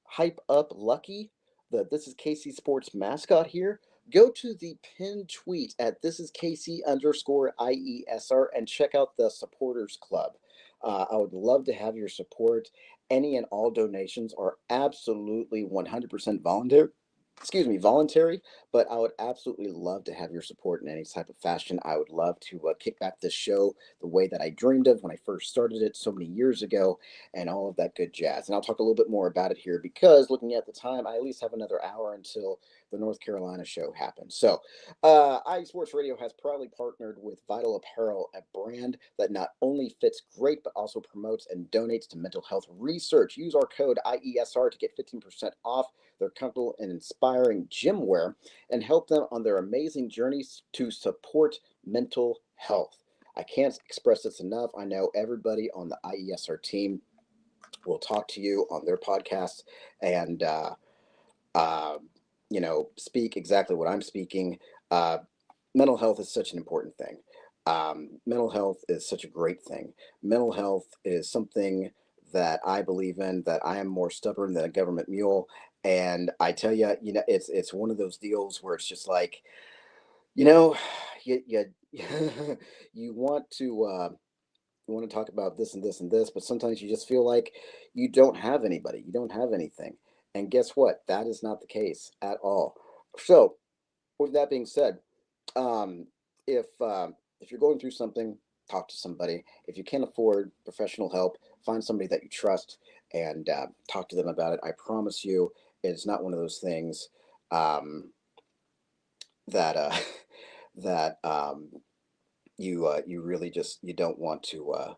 hype up Lucky, the This is KC Sports mascot here, go to the pinned tweet at This is KC_IESR and check out the Supporters Club. I would love to have your support. Any and all donations are absolutely 100% voluntary, but I would absolutely love to have your support in any type of fashion. I would love to kick back this show the way that I dreamed of when I first started it so many years ago, and all of that good jazz. And I'll talk a little bit more about it here because looking at the time, I at least have another hour until the North Carolina show happens. So IE Sports Radio has proudly partnered with Vital Apparel, a brand that not only fits great, but also promotes and donates to mental health research. Use our code IESR to get 15% off their comfortable and inspiring gym wear and help them on their amazing journeys to support mental health. I can't express this enough. I know everybody on the IESR team will talk to you on their podcast and speak exactly what I'm speaking. Mental health is such an important thing. Mental health is such a great thing. Mental health is something that I believe in, that I am more stubborn than a government mule. And I tell you, it's one of those deals where it's just like, you you want to talk about this and this and this, but sometimes you just feel like you don't have anybody, you don't have anything. And guess what? That is not the case at all. So, with that being said, if if you're going through something, talk to somebody. If you can't afford professional help, find somebody that you trust and talk to them about it. I promise you, it's not one of those things um, that that you really just you don't want to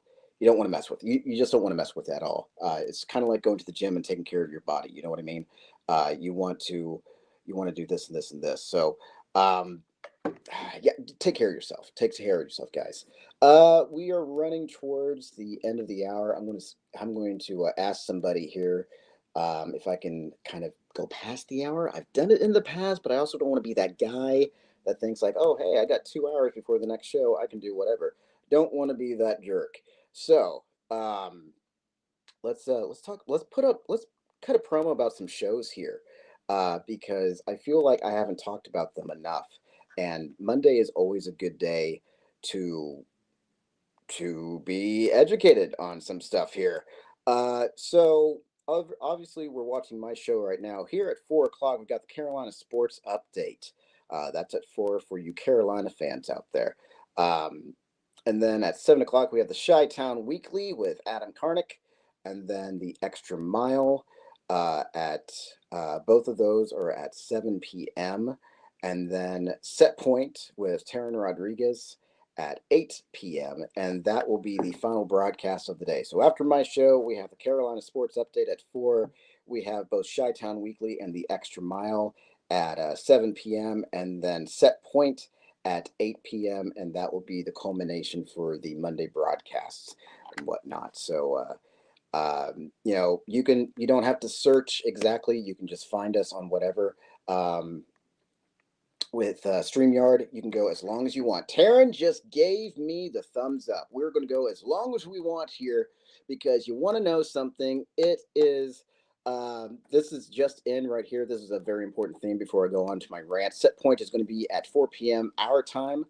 mess with. You just don't want to mess with it at all. It's kind of like going to the gym and taking care of your body. You know what I mean? You want to do this and this and this. So um, yeah, take care of yourself. Take care of yourself, guys. We are running towards the end of the hour. I'm going to ask somebody here if I can kind of go past the hour. I've done it in the past, but I also don't want to be that guy that thinks like, oh, hey, I got 2 hours before the next show. I can do whatever. Don't want to be that jerk. So let's talk. Let's cut a promo about some shows here because I feel like I haven't talked about them enough. And Monday is always a good day to be educated on some stuff here. Obviously we're watching my show right now. Here at 4 o'clock, we've got the Carolina Sports Update. That's at 4 for you Carolina fans out there. And then at 7 o'clock, we have the Chi-Town Weekly with Adam Karnick, and then the Extra Mile at both of those are at 7 p.m. And then Set Point with Taryn Rodriguez at 8 p.m. And that will be the final broadcast of the day. So after my show, we have the Carolina Sports Update at 4. We have both Chi-Town Weekly and the Extra Mile at 7 p.m. And then Set Point at 8 p.m. And that will be the culmination for the Monday broadcasts and whatnot. So, you don't have to search exactly. You can just find us on whatever. With StreamYard, you can go as long as you want. Taryn just gave me the thumbs up. We're going to go as long as we want here because you want to know something. It is, this is just in right here. This is a very important thing before I go on to my rant. Set point is going to be at 4 p.m. our time.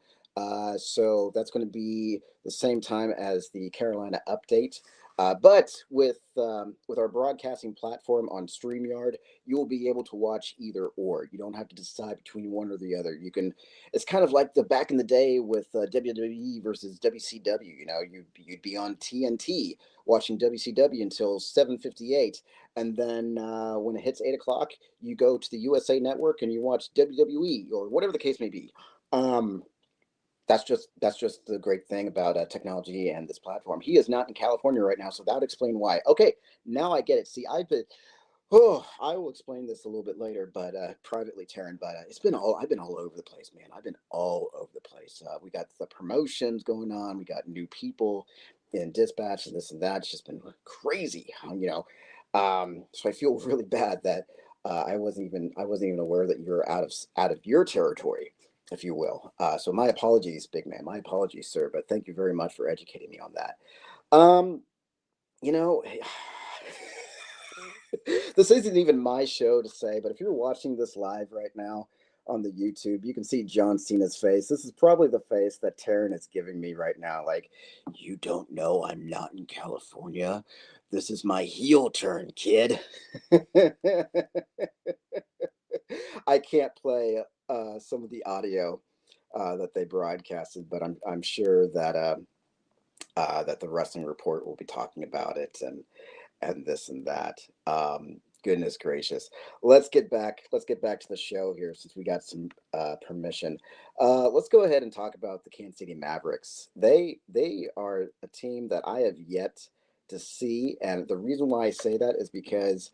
So that's going to be the same time as the Carolina update. But with our broadcasting platform on StreamYard, you will be able to watch either or. You don't have to decide between one or the other. You can. It's kind of like the back in the day with WWE versus WCW. You know, you'd be on TNT watching WCW until 7:58, and then when it hits 8 o'clock, you go to the USA Network and you watch WWE or whatever the case may be. That's just the great thing about technology and this platform. He is not in California right now, so that would explain why. Okay, now I get it. See, I will explain this a little bit later, but privately, Taryn. But I've been all over the place, man. I've been all over the place. We got the promotions going on. We got new people in dispatch and this and that. It's just been crazy, So I feel really bad that I wasn't even aware that you're out of your territory, if you will. So my apologies, big man. My apologies, sir. But thank you very much for educating me on that. This isn't even my show to say, but if you're watching this live right now on the YouTube, you can see John Cena's face. This is probably the face that Taryn is giving me right now. Like, you don't know I'm not in California. This is my heel turn, kid. I can't play some of the audio that they broadcasted, but I'm sure that that the Wrestling Report will be talking about it and this and that. Goodness gracious. Let's get back to the show here since we got some permission. Let's go ahead and talk about the Kansas City Mavericks. They are a team that I have yet to see, and the reason why I say that is because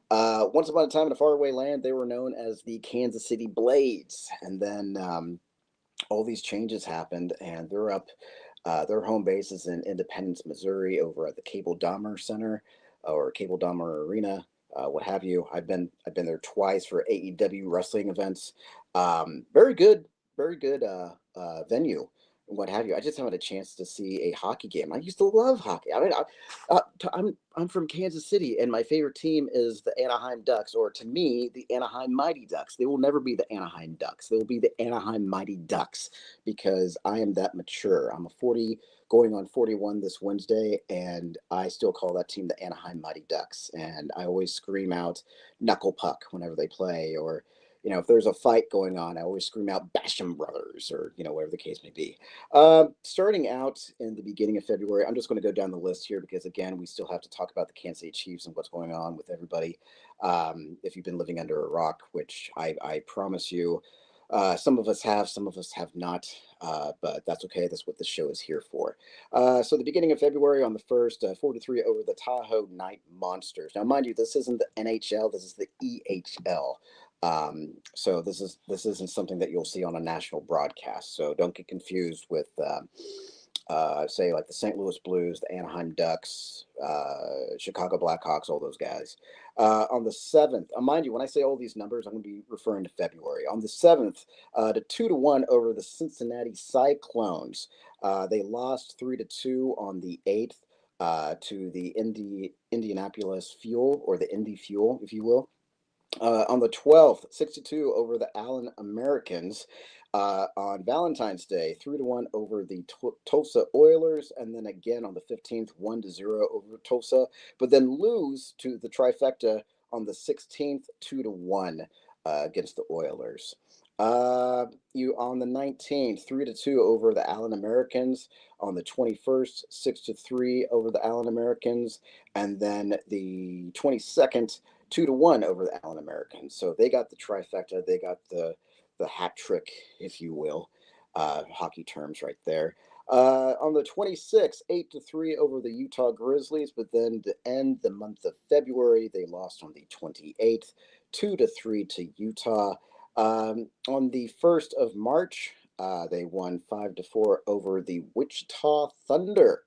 once upon a time in a faraway land, they were known as the Kansas City Blades, and then all these changes happened, and they're up. Their home base is in Independence, Missouri, over at the Cable Dahmer Center or Cable Dahmer Arena, what have you. I've been there twice for AEW wrestling events. Very good venue, what have you. I just haven't had a chance to see a hockey game. I used to love hockey. I mean, I'm from Kansas City, and my favorite team is the Anaheim Ducks, or to me, the Anaheim Mighty Ducks. They will never be the Anaheim Ducks. They will be the Anaheim Mighty Ducks because I am that mature. I'm a 40, going on 41 this Wednesday, and I still call that team the Anaheim Mighty Ducks. And I always scream out knuckle puck whenever they play, or if there's a fight going on, I always scream out Basham Brothers or, whatever the case may be. Starting out in the beginning of February, I'm just going to go down the list here because, again, we still have to talk about the Kansas City Chiefs and what's going on with everybody. If you've been living under a rock, which I promise you, some of us have, some of us have not, but that's okay. That's what this show is here for. So the beginning of February on the 1st, 4-3 over the Tahoe Night Monsters. Now, mind you, this isn't the NHL. This is the EHL. So this isn't something that you'll see on a national broadcast. So don't get confused with, say, like the St. Louis Blues, the Anaheim Ducks, Chicago Blackhawks, all those guys. On the 7th, mind you, when I say all these numbers, I'm going to be referring to February. On the 7th, the 2-1 over the Cincinnati Cyclones. They lost 3-2 on the 8th to the Indianapolis Fuel, or the Indy Fuel, if you will. On the 12th, 6-2 over the Allen Americans. On Valentine's Day, 3-1 over the Tulsa Oilers, and then again on the 15th, 1-0 over Tulsa, but then lose to the trifecta on the 16th, 2-1 against the Oilers. You on the 19th, 3-2 over the Allen Americans. On the 21st, 6-3 over the Allen Americans, and then the 22nd, 2-1 over the Allen Americans. So they got the trifecta. They got the hat trick, if you will, hockey terms right there. On the 26th, 8-3 over the Utah Grizzlies, but then to end the month of February, they lost on the 28th, 2-3 to Utah. On the 1st of March, they won 5-4 over the Wichita Thunder.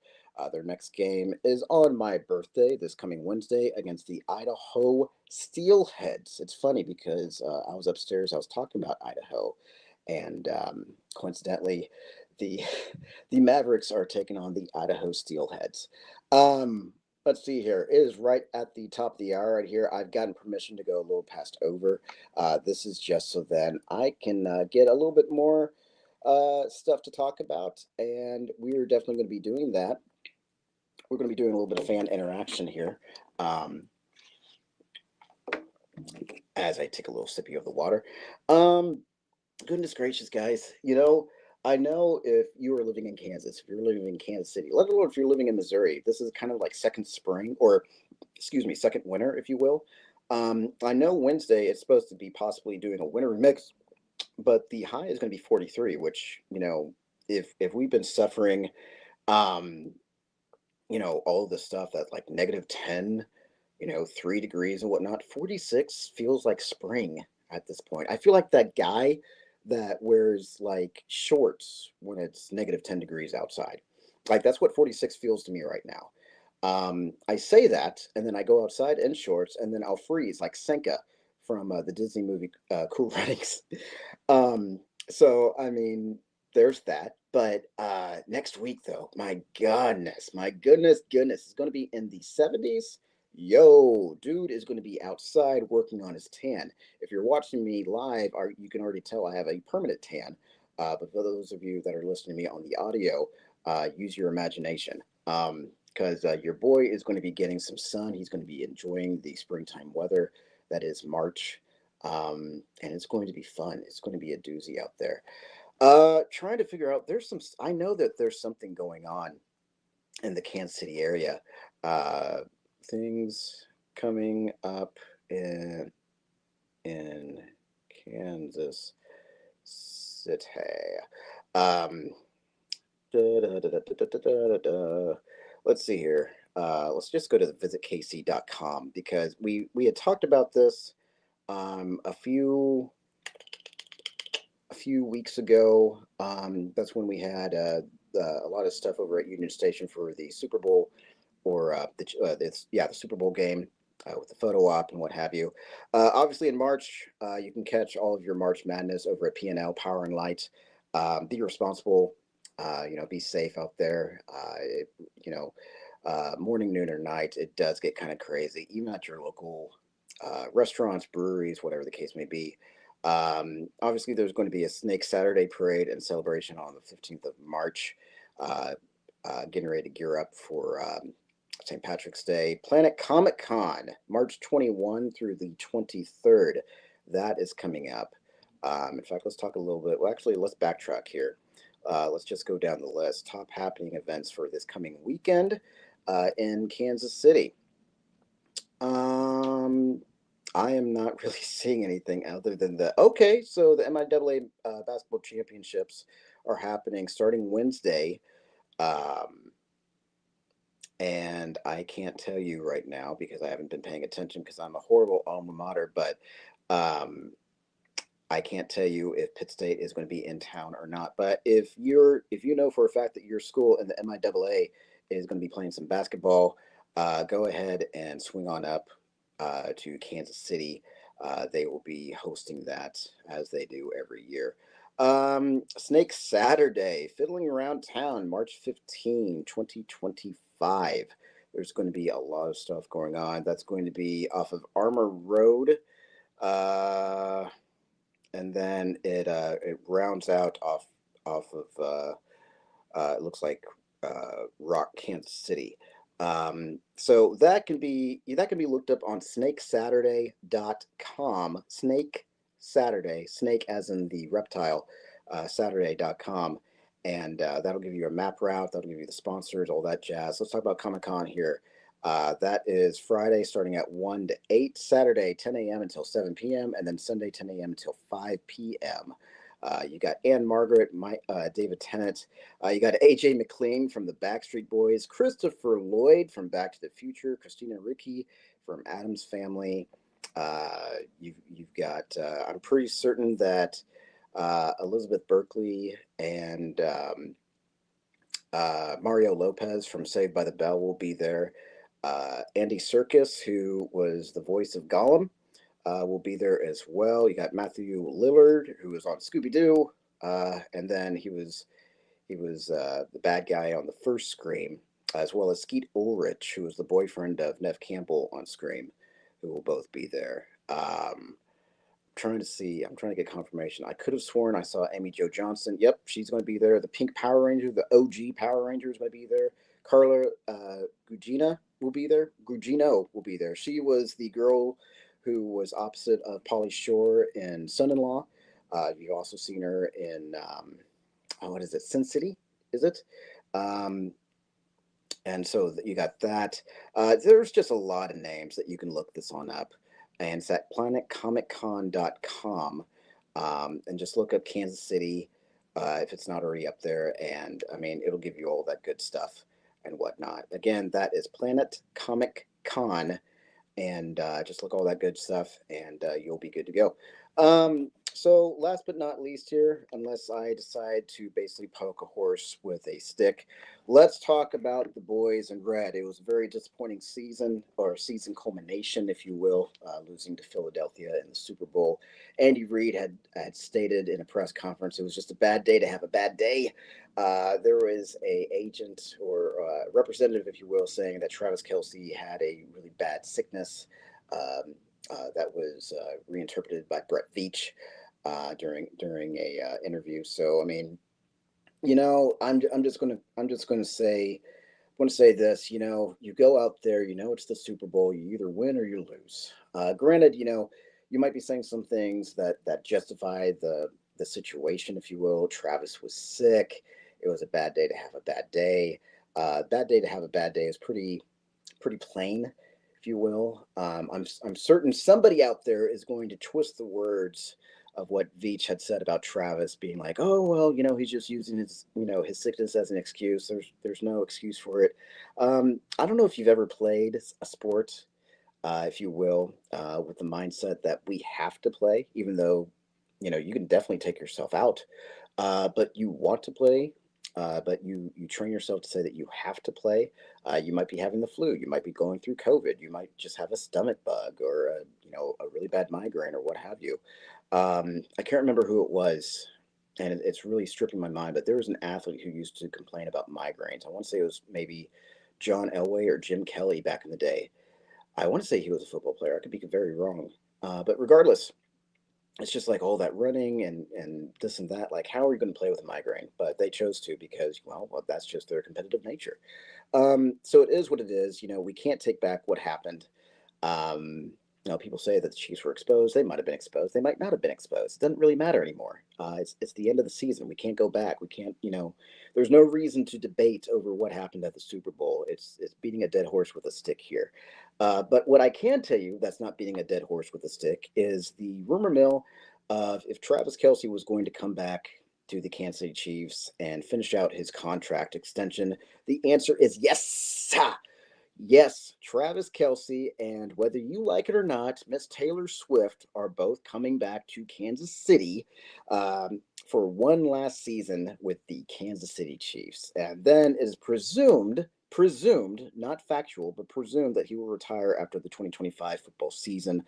Their next game is on my birthday, this coming Wednesday, against the Idaho Steelheads. It's funny because I was upstairs, I was talking about Idaho, and coincidentally, the the Mavericks are taking on the Idaho Steelheads. Let's see here. It is right at the top of the hour right here. I've gotten permission to go a little past over. This is just so then I can get a little bit more stuff to talk about, and we're definitely going to be doing that. We're going to be doing a little bit of fan interaction here. As I take a little sippy of the water. Goodness gracious, guys. I know if you are living in Kansas, if you're living in Kansas City, let alone if you're living in Missouri, this is kind of like second spring, or second winter, if you will. I know Wednesday it's supposed to be possibly doing a winter mix, but the high is going to be 43, which, if we've been suffering, all the stuff that's like -10, 3 degrees and whatnot, 46 feels like spring at this point. I feel like that guy that wears like shorts when it's -10 degrees outside. Like that's what 46 feels to me right now. I say that, and then I go outside in shorts, and then I'll freeze like Senka from the Disney movie Cool Runnings. So, I mean, there's that. But next week, though, my goodness, it's going to be in the 70s. Yo, dude is going to be outside working on his tan. If you're watching me live, you can already tell I have a permanent tan. But for those of you that are listening to me on the audio, use your imagination. Because your boy is going to be getting some sun. He's going to be enjoying the springtime weather. That is March. And it's going to be fun. It's going to be a doozy out there. Trying to figure out, I know that there's something going on in the Kansas City area. Things coming up in Kansas City. Let's see here. Let's just go to visitkc.com because we had talked about this a few weeks ago. That's when we had a lot of stuff over at Union Station for the Super Bowl, or the Super Bowl game with the photo op and what have you. Obviously, in March, you can catch all of your March Madness over at P&L Power and Light. Be responsible. Be safe out there. Morning, noon, or night, it does get kind of crazy, even at your local restaurants, breweries, whatever the case may be. Obviously, there's going to be a Snake Saturday parade and celebration on the 15th of March. Getting ready to gear up for St. Patrick's Day. Planet Comic Con, March 21 through the 23rd. That is coming up. In fact, let's talk a little bit. Well, actually, let's backtrack here. Let's just go down the list. Top happening events for this coming weekend in Kansas City. I am not really seeing anything other than so the MIAA basketball championships are happening starting Wednesday. Um, and I can't tell you right now because I haven't been paying attention because I'm a horrible alma mater, but um, I can't tell you if Pitt State is going to be in town or not. But if you know for a fact that your school in the MIAA is going to be playing some basketball, go ahead and swing on up to Kansas City. They will be hosting that as they do every year. Snake Saturday, Fiddling Around Town, March 15, 2025. There's going to be a lot of stuff going on. That's going to be off of Armour Road. And then it rounds out off of it looks like Rock, Kansas City. So that can be looked up on snakesaturday.com. Snake Saturday, snake as in the reptile, Saturday.com. And that'll give you a map route. That'll give you the sponsors, all that jazz. Let's talk about Comic-Con here. That is Friday starting at 1 to 8, Saturday 10 a.m. until 7 p.m., and then Sunday 10 a.m. until 5 p.m. You got Ann Margaret, David Tennant. You got A.J. McLean from the Backstreet Boys, Christopher Lloyd from Back to the Future, Christina Ricci from Addams Family. You've got, I'm pretty certain that Elizabeth Berkley and Mario Lopez from Saved by the Bell will be there. Andy Serkis, who was the voice of Gollum, will be there as well. You got Matthew Lillard, who was on Scooby-Doo, and then he was the bad guy on the first Scream, as well as Skeet Ulrich, who was the boyfriend of Nev Campbell on Scream, who will both be there. I'm trying to get confirmation. I could have sworn I saw Amy Jo Johnson. Yep, she's going to be there. The Pink Power Ranger, the OG Power Ranger is going to be there. Carla Gugino will be there. She was the girl who was opposite of Pauly Shore in Son-in-Law. You've also seen her in what is it, Sin City? Is it? And so you got that. There's just a lot of names that you can look this on up. And it's at planetcomiccon.com. And just look up Kansas City if it's not already up there. And I mean, it'll give you all that good stuff and whatnot. Again, that is Planet Comic Con. And just look all that good stuff and you'll be good to go. So last but not least here, unless I decide to basically poke a horse with a stick, let's talk about the boys in red. It was a very disappointing season culmination, if you will, losing to Philadelphia in the Super Bowl. Andy Reid had stated in a press conference it was just a bad day to have a bad day. There was a agent or representative, if you will, saying that Travis Kelce had a really bad sickness that was reinterpreted by Brett Veach during a interview. So I mean, you know, I'm just gonna say this. You know, you go out there, you know, it's the Super Bowl. You either win or you lose. Granted, you know, you might be saying some things that justify the situation, if you will. Travis was sick. It was a bad day to have a bad day. Bad day to have a bad day is pretty plain, if you will. I'm certain somebody out there is going to twist the words of what Veach had said about Travis being like, oh, well, you know, he's just using his sickness as an excuse. There's no excuse for it. I don't know if you've ever played a sport, if you will, with the mindset that we have to play, even though, you know, you can definitely take yourself out, but you want to play. But you train yourself to say that you have to play. You might be having the flu. You might be going through COVID. You might just have a stomach bug or a really bad migraine or what have you. I can't remember who it was, and it's really stripping my mind. But there was an athlete who used to complain about migraines. I want to say it was maybe John Elway or Jim Kelly back in the day. I want to say he was a football player. I could be very wrong. But regardless, it's just like all that running and this and that. Like, how are you going to play with a migraine? But they chose to because, well, that's just their competitive nature. So it is what it is. You know, we can't take back what happened. Now, people say that the Chiefs were exposed. They might have been exposed. They might not have been exposed. It doesn't really matter anymore. It's the end of the season. We can't go back. We can't, there's no reason to debate over what happened at the Super Bowl. It's beating a dead horse with a stick here. But what I can tell you that's not beating a dead horse with a stick is the rumor mill of if Travis Kelce was going to come back to the Kansas City Chiefs and finish out his contract extension. The answer is yes. Yes, Travis Kelce, and whether you like it or not, Miss Taylor Swift are both coming back to Kansas City for one last season with the Kansas City Chiefs. And then it is presumed, not factual, but presumed that he will retire after the 2025 football season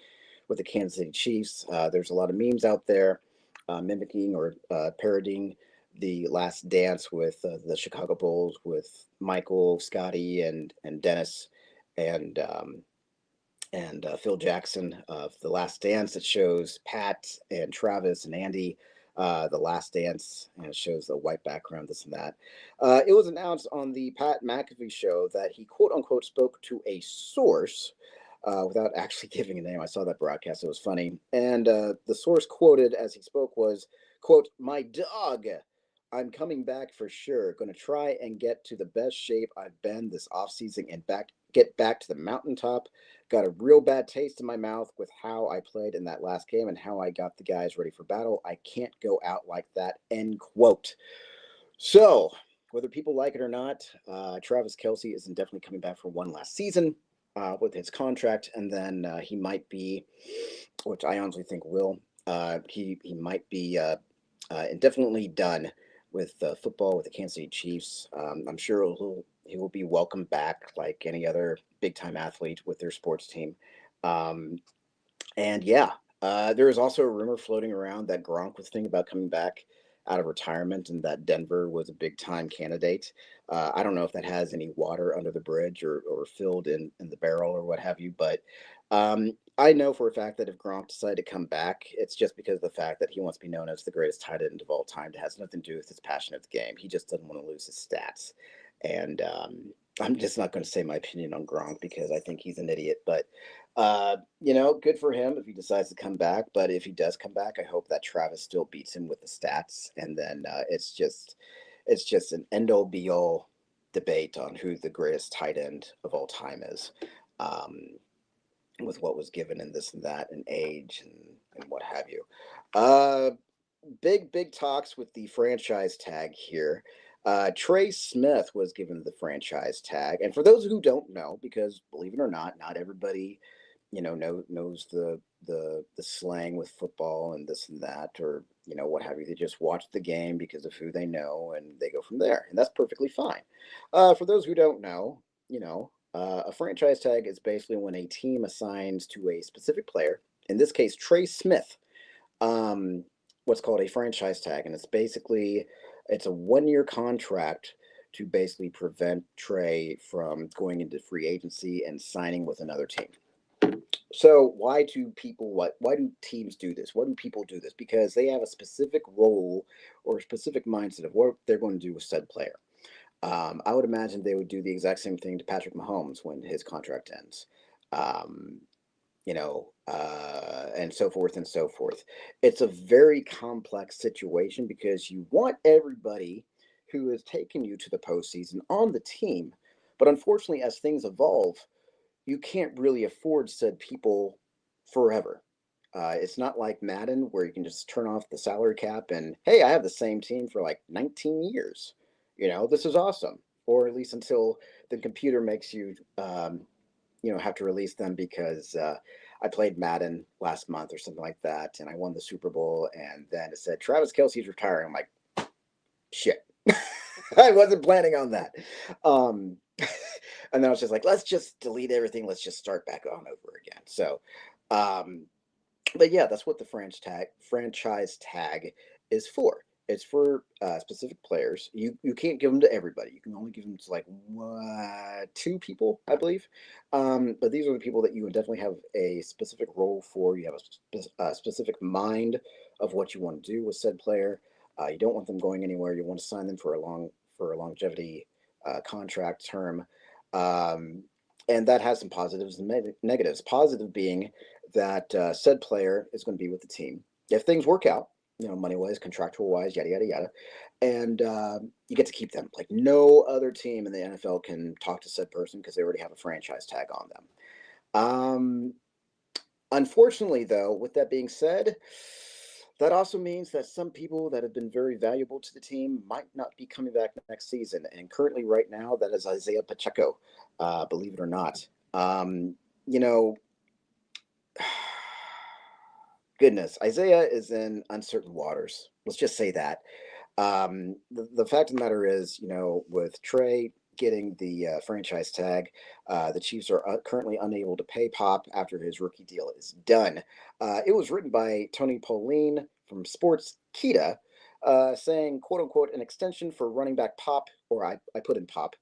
with the Kansas City Chiefs. There's a lot of memes out there mimicking or parodying the Last Dance with the Chicago Bulls with Michael, Scotty, and Dennis, and Phil Jackson of the Last Dance. That shows Pat and Travis and Andy. The Last Dance, and it shows the white background, this and that. It was announced on the Pat McAfee show that he quote unquote spoke to a source without actually giving a name. I saw that broadcast. It was funny. And the source quoted as he spoke was, quote, "My dog, I'm coming back for sure. Going to try and get to the best shape I've been this offseason and get back to the mountaintop. Got a real bad taste in my mouth with how I played in that last game and how I got the guys ready for battle. I can't go out like that," end quote. So, whether people like it or not, Travis Kelce is definitely coming back for one last season with his contract, and then he might be, which I honestly think will, he might be indefinitely done with football with the Kansas City Chiefs. I'm sure he will be welcomed back like any other big time athlete with their sports team. And yeah, there is also a rumor floating around that Gronk was thinking about coming back out of retirement and that Denver was a big time candidate. I don't know if that has any water under the bridge or filled in the barrel or what have you, but I know for a fact that if Gronk decided to come back, it's just because of the fact that he wants to be known as the greatest tight end of all time. It has nothing to do with his passion of the game. He just doesn't want to lose his stats. And I'm just not going to say my opinion on Gronk because I think he's an idiot. But, good for him if he decides to come back. But if he does come back, I hope that Travis still beats him with the stats. And then it's just an end-all be-all debate on who the greatest tight end of all time is. With what was given and this and that and age and what have you. Big talks with the franchise tag here. Trey Smith was given the franchise tag. And for those who don't know, because believe it or not everybody, knows the slang with football and this and that, or, what have you. They just watch the game because of who they know and they go from there. And that's perfectly fine. For those who don't know, a franchise tag is basically when a team assigns to a specific player, in this case, Trey Smith, what's called a franchise tag. And it's a 1-year contract to basically prevent Trey from going into free agency and signing with another team. So why do teams do this? Why do people do this? Because they have a specific role or a specific mindset of what they're going to do with said player. I would imagine they would do the exact same thing to Patrick Mahomes when his contract ends, and so forth and so forth. It's a very complex situation because you want everybody who has taken you to the postseason on the team. But unfortunately, as things evolve, you can't really afford said people forever. It's not like Madden where you can just turn off the salary cap and, hey, I have the same team for like 19 years. This is awesome. Or at least until the computer makes you, have to release them because I played Madden last month or something like that, and I won the Super Bowl, and then it said, Travis Kelce's retiring. I'm like, shit. I wasn't planning on that. And then I was just like, let's just delete everything. Let's just start back on over again. So, but yeah, that's what the franchise tag is for. It's for specific players. You can't give them to everybody. You can only give them to like 2 people, I believe. But these are the people that you would definitely have a specific role for. You have a specific mind of what you want to do with said player. You don't want them going anywhere. You want to sign them for a longevity contract term. And that has some positives and negatives. Positive being that said player is going to be with the team if things work out, money wise, contractual wise, yada yada yada, and you get to keep them. Like no other team in the NFL can talk to said person because they already have a franchise tag on them. Unfortunately, though, with that being said, that also means that some people that have been very valuable to the team might not be coming back next season. And currently, right now, that is Isaiah Pacheco, believe it or not. You know, goodness, Isaiah is in uncertain waters. Let's just say that. The fact of the matter is, with Trey getting the franchise tag, the Chiefs are currently unable to pay Pop after his rookie deal is done. It was written by Tony Pauline from Sports Kita, saying, quote unquote, an extension for running back Pop, or I put in Pop,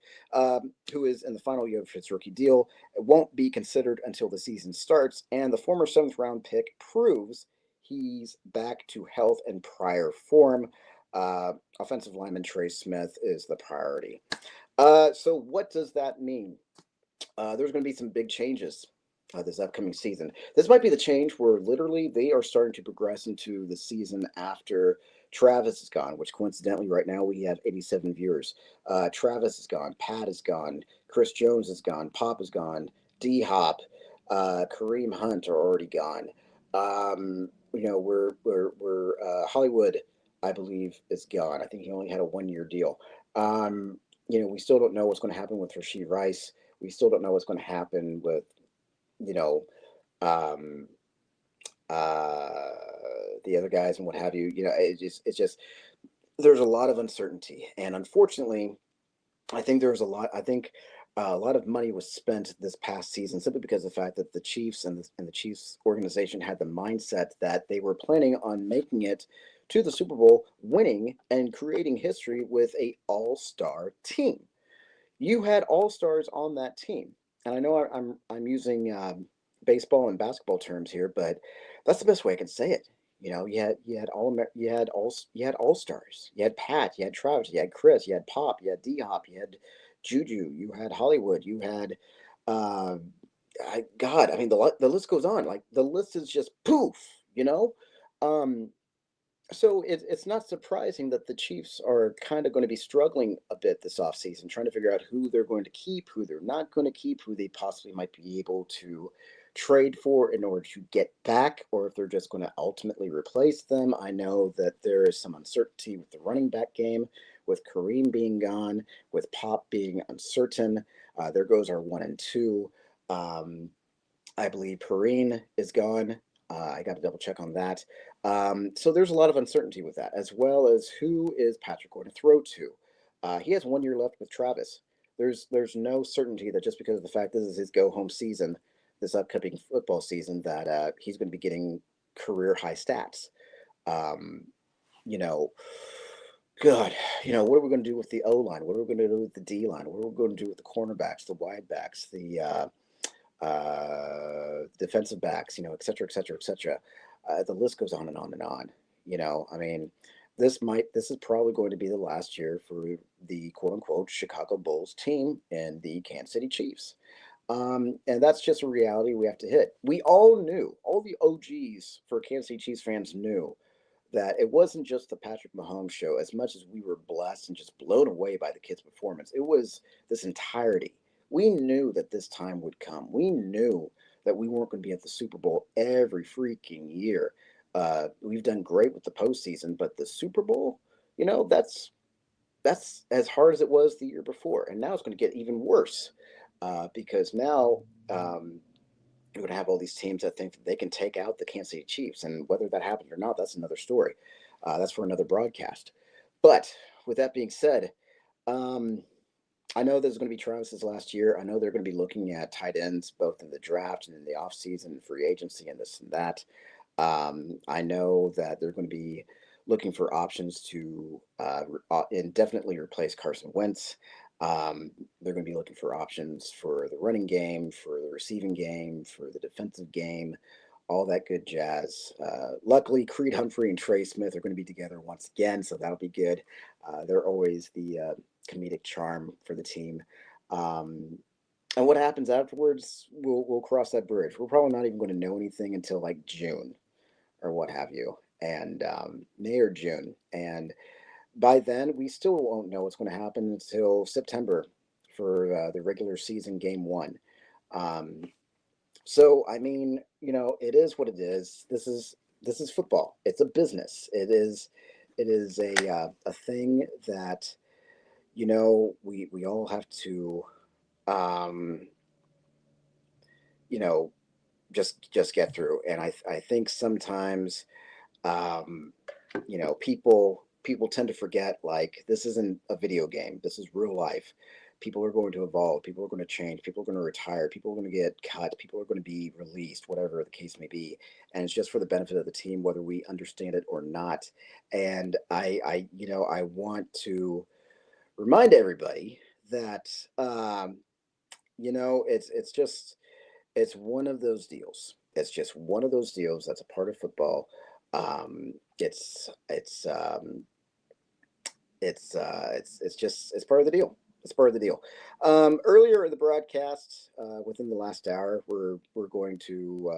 who is in the final year of his rookie deal. It won't be considered until the season starts, and the former 7th-round pick proves he's back to health and prior form. Offensive lineman Trey Smith is the priority. So what does that mean? There's going to be some big changes this upcoming season. This might be the change where literally they are starting to progress into the season after Travis is gone, which coincidentally right now we have 87 viewers. Travis is gone, Pat is gone, Chris Jones is gone, Pop is gone, D Hop, Kareem Hunt are already gone. We're Hollywood, I believe, is gone. I think he only had a 1-year deal. We still don't know what's going to happen with Rashee Rice. We still don't know what's going to happen with, um, the other guys and what have you. It's just there's a lot of uncertainty, and unfortunately, I think there was a lot. I think a lot of money was spent this past season simply because of the fact that the Chiefs and the Chiefs organization had the mindset that they were planning on making it to the Super Bowl, winning and creating history with a all-star team. You had all-stars on that team, and I know I'm using baseball and basketball terms here, but that's the best way I can say it. You had all stars. You had Pat, you had Travis, you had Chris, you had Pop, you had D Hop, you had Juju, you had Hollywood, you had uh, God. I mean, the list goes on. Like the list is just poof. You know. Um, so it's not surprising that the Chiefs are kind of going to be struggling a bit this offseason, trying to figure out who they're going to keep, who they're not going to keep, who they possibly might be able to trade for in order to get back, or if they're just going to ultimately replace them. I know that there is some uncertainty with the running back game, with Kareem being gone, with Pop being uncertain. There goes our 1 and 2. Um, I believe Perrine is gone. I got to double check on that. So there's a lot of uncertainty with that, as well as who is Patrick going to throw to. He has 1 year left with Travis. There's no certainty that just because of the fact this is his go home season, this upcoming football season, that he's going to be getting career high stats. Um, you know, God, what are we going to do with the O line? What are we going to do with the D line? What are we going to do with the cornerbacks, the wide backs, the defensive backs, et cetera, et cetera, et cetera. The list goes on and on and on. I mean, this is probably going to be the last year for the quote unquote Chicago Bulls team and the Kansas City Chiefs. And that's just a reality we have to hit. We all knew, all the OGs for Kansas City Chiefs fans knew that it wasn't just the Patrick Mahomes show. As much as we were blessed and just blown away by the kid's performance, it was this entirety. We knew that this time would come. We knew that we weren't going to be at the Super Bowl every freaking year. We've done great with the postseason, but the Super Bowl, that's as hard as it was the year before, and now it's going to get even worse because now you're going to have all these teams that think that they can take out the Kansas City Chiefs, and whether that happens or not, that's another story. That's for another broadcast. But with that being said, I know this is going to be Travis's last year. I know they're going to be looking at tight ends both in the draft and in the offseason, free agency, and this and that. I know that they're going to be looking for options to indefinitely replace Carson Wentz. They're going to be looking for options for the running game, for the receiving game, for the defensive game, all that good jazz. Luckily, Creed Humphrey and Trey Smith are going to be together once again, so that'll be good. They're always the comedic charm for the team. And what happens afterwards, we'll cross that bridge. We're probably not even going to know anything until like June or what have you, and May or June. And by then, we still won't know what's going to happen until September for the regular season game one. Um, so I mean, it is what it is. This is football. It's a business. It is a thing that we all have to um, you know just get through. And I think sometimes um, people tend to forget, like, this isn't a video game. This is real life. People are going to evolve. People are going to change. People are going to retire. People are going to get cut. People are going to be released, whatever the case may be. And it's just for the benefit of the team, whether we understand it or not. And I want to remind everybody that it's one of those deals. It's just one of those deals that's a part of football. Um, it's it's um, it's part of the deal. It's part of the deal. Earlier in the broadcast, within the last hour, we're going to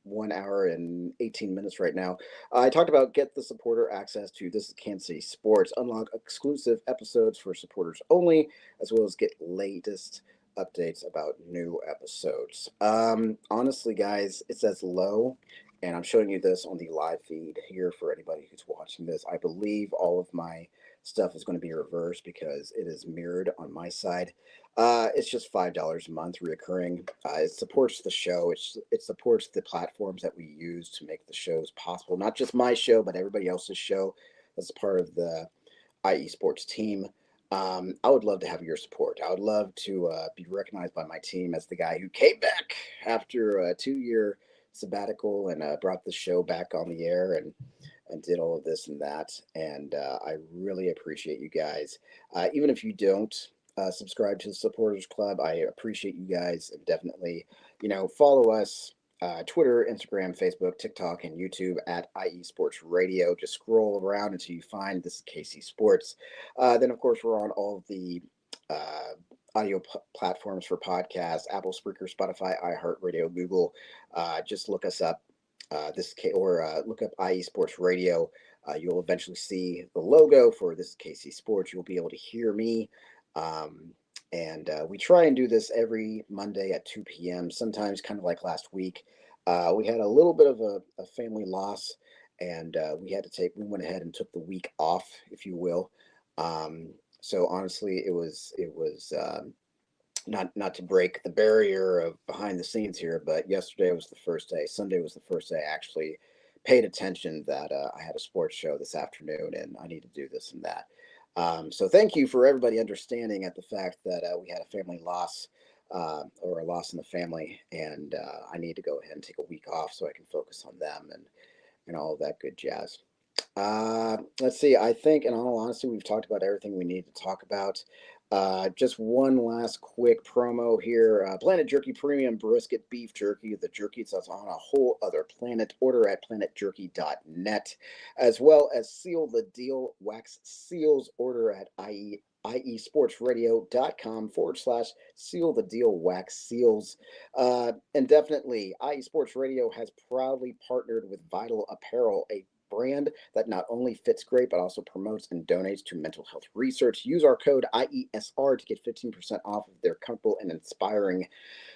1 hour and 18 minutes right now. I talked about get the supporter access to This is Kansas City Sports, unlock exclusive episodes for supporters only, as well as get latest updates about new episodes. Honestly, guys, it says low, and I'm showing you this on the live feed here for anybody who's watching this. I believe all of my stuff is going to be reversed because it is mirrored on my side. It's just $5 a month reoccurring. It supports the show. It supports the platforms that we use to make the shows possible. Not just my show, but everybody else's show that's part of the IE Sports team. I would love to have your support. I would love to be recognized by my team as the guy who came back after a 2-year sabbatical and brought the show back on the air and did all of this and that. And I really appreciate you guys. Even if you don't subscribe to the Supporters Club, I appreciate you guys. And definitely, follow us. Twitter, Instagram, Facebook, TikTok, and YouTube at IE Sports Radio. Just scroll around until you find This KC Sports. Then, of course, we're on all of the audio platforms for podcasts: Apple, Spreaker, Spotify, iHeartRadio, Google. Just look us up. Look up IE Sports Radio. You'll eventually see the logo for This is KC Sports. You'll be able to hear me. And we try and do this every Monday at 2 p.m., sometimes kind of like last week. We had a little bit of a family loss, and we went ahead and took the week off, if you will. So honestly, it was not to break the barrier of behind the scenes here, but yesterday was the first day. Sunday was the first day I actually paid attention that I had a sports show this afternoon and I need to do this and that. So thank you for everybody understanding at the fact that we had a family loss or a loss in the family, and I need to go ahead and take a week off so I can focus on them and all of that good jazz. Let's see. I think, in all honesty, we've talked about everything we need to talk about. Just one last quick promo here. Planet Jerky Premium Brisket Beef Jerky. The jerky that's on a whole other planet. Order at planetjerky.net, as well as Seal the Deal Wax Seals. Order at iesportsradio.com/seal the deal wax seals. And definitely, IE Sports Radio has proudly partnered with Vital Apparel, a brand that not only fits great but also promotes and donates to mental health research. Use our code IESR to get 15% off of their comfortable and inspiring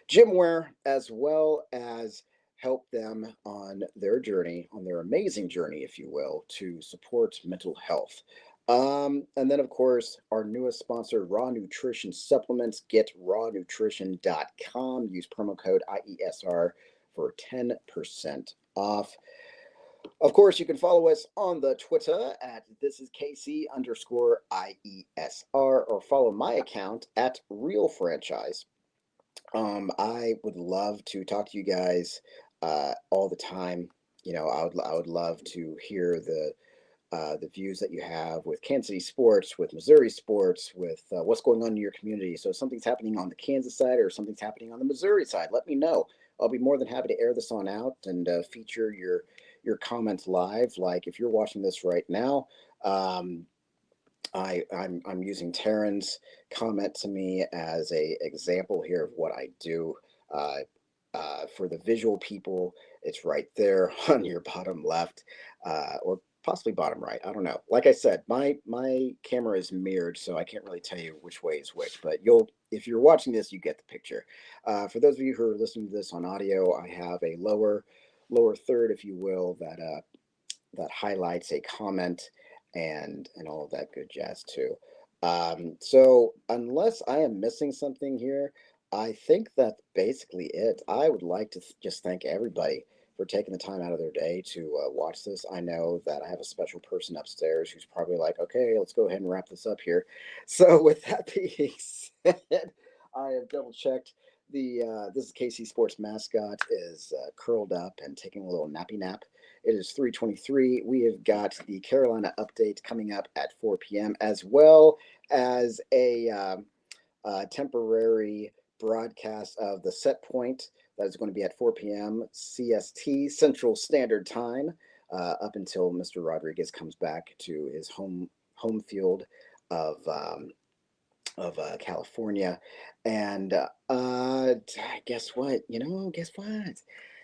gym wear, as well as help them on their journey, on their amazing journey, if you will, to support mental health. And then, of course, our newest sponsor, Raw Nutrition Supplements. Get rawnutrition.com. Use promo code IESR for 10% off. Of course, you can follow us on the Twitter at thisisKC_IESR, or follow my account at Real Franchise. I would love to talk to you guys all the time. I would love to hear the views that you have with Kansas City sports, with Missouri sports, with what's going on in your community. So if something's happening on the Kansas side or something's happening on the Missouri side, let me know. I'll be more than happy to air this on out and feature your comments live. Like if you're watching this right now, I'm using Taryn's comment to me as a example here of what I do. Uh, for the visual people, it's right there on your bottom left, or possibly bottom right. I don't know. Like I said, my camera is mirrored, so I can't really tell you which way is which. But if you're watching this, you get the picture. For those of you who are listening to this on audio, I have a lower third, if you will, that highlights a comment and all of that good jazz too. So unless I am missing something here, I think that's basically it. I would like to just thank everybody for taking the time out of their day to watch this. I know that I have a special person upstairs who's probably like, okay, let's go ahead and wrap this up here. So with that being said, I have double checked. This is KC Sports mascot is curled up and taking a little nappy nap. It is 3:23. We have got the Carolina update coming up at 4 p.m. as well as a temporary broadcast of the set point that is going to be at 4 p.m. CST Central Standard Time up until Mr. Rodriguez comes back to his home field of California. And guess what? Guess what?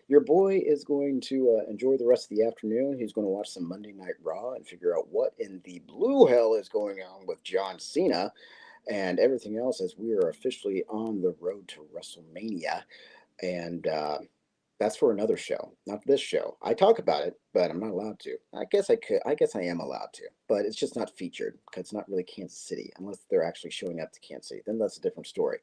Your boy is going to enjoy the rest of the afternoon. He's going to watch some Monday Night Raw and figure out what in the blue hell is going on with John Cena and everything else as we are officially on the road to WrestleMania. And that's for another show, not this show. I talk about it, but I'm not allowed to. I guess I could. I guess I am allowed to, but it's just not featured because it's not really Kansas City unless they're actually showing up to Kansas City. Then that's a different story.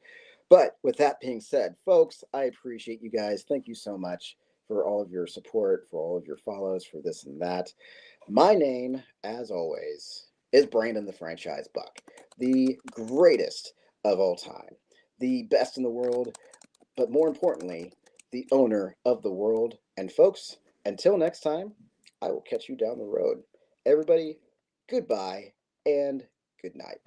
But with that being said, folks, I appreciate you guys. Thank you so much for all of your support, for all of your follows, for this and that. My name, as always, is Brandon the Franchise Buck, the greatest of all time, the best in the world, but more importantly, the owner of the world. And folks, until next time, I will catch you down the road. Everybody, goodbye and good night.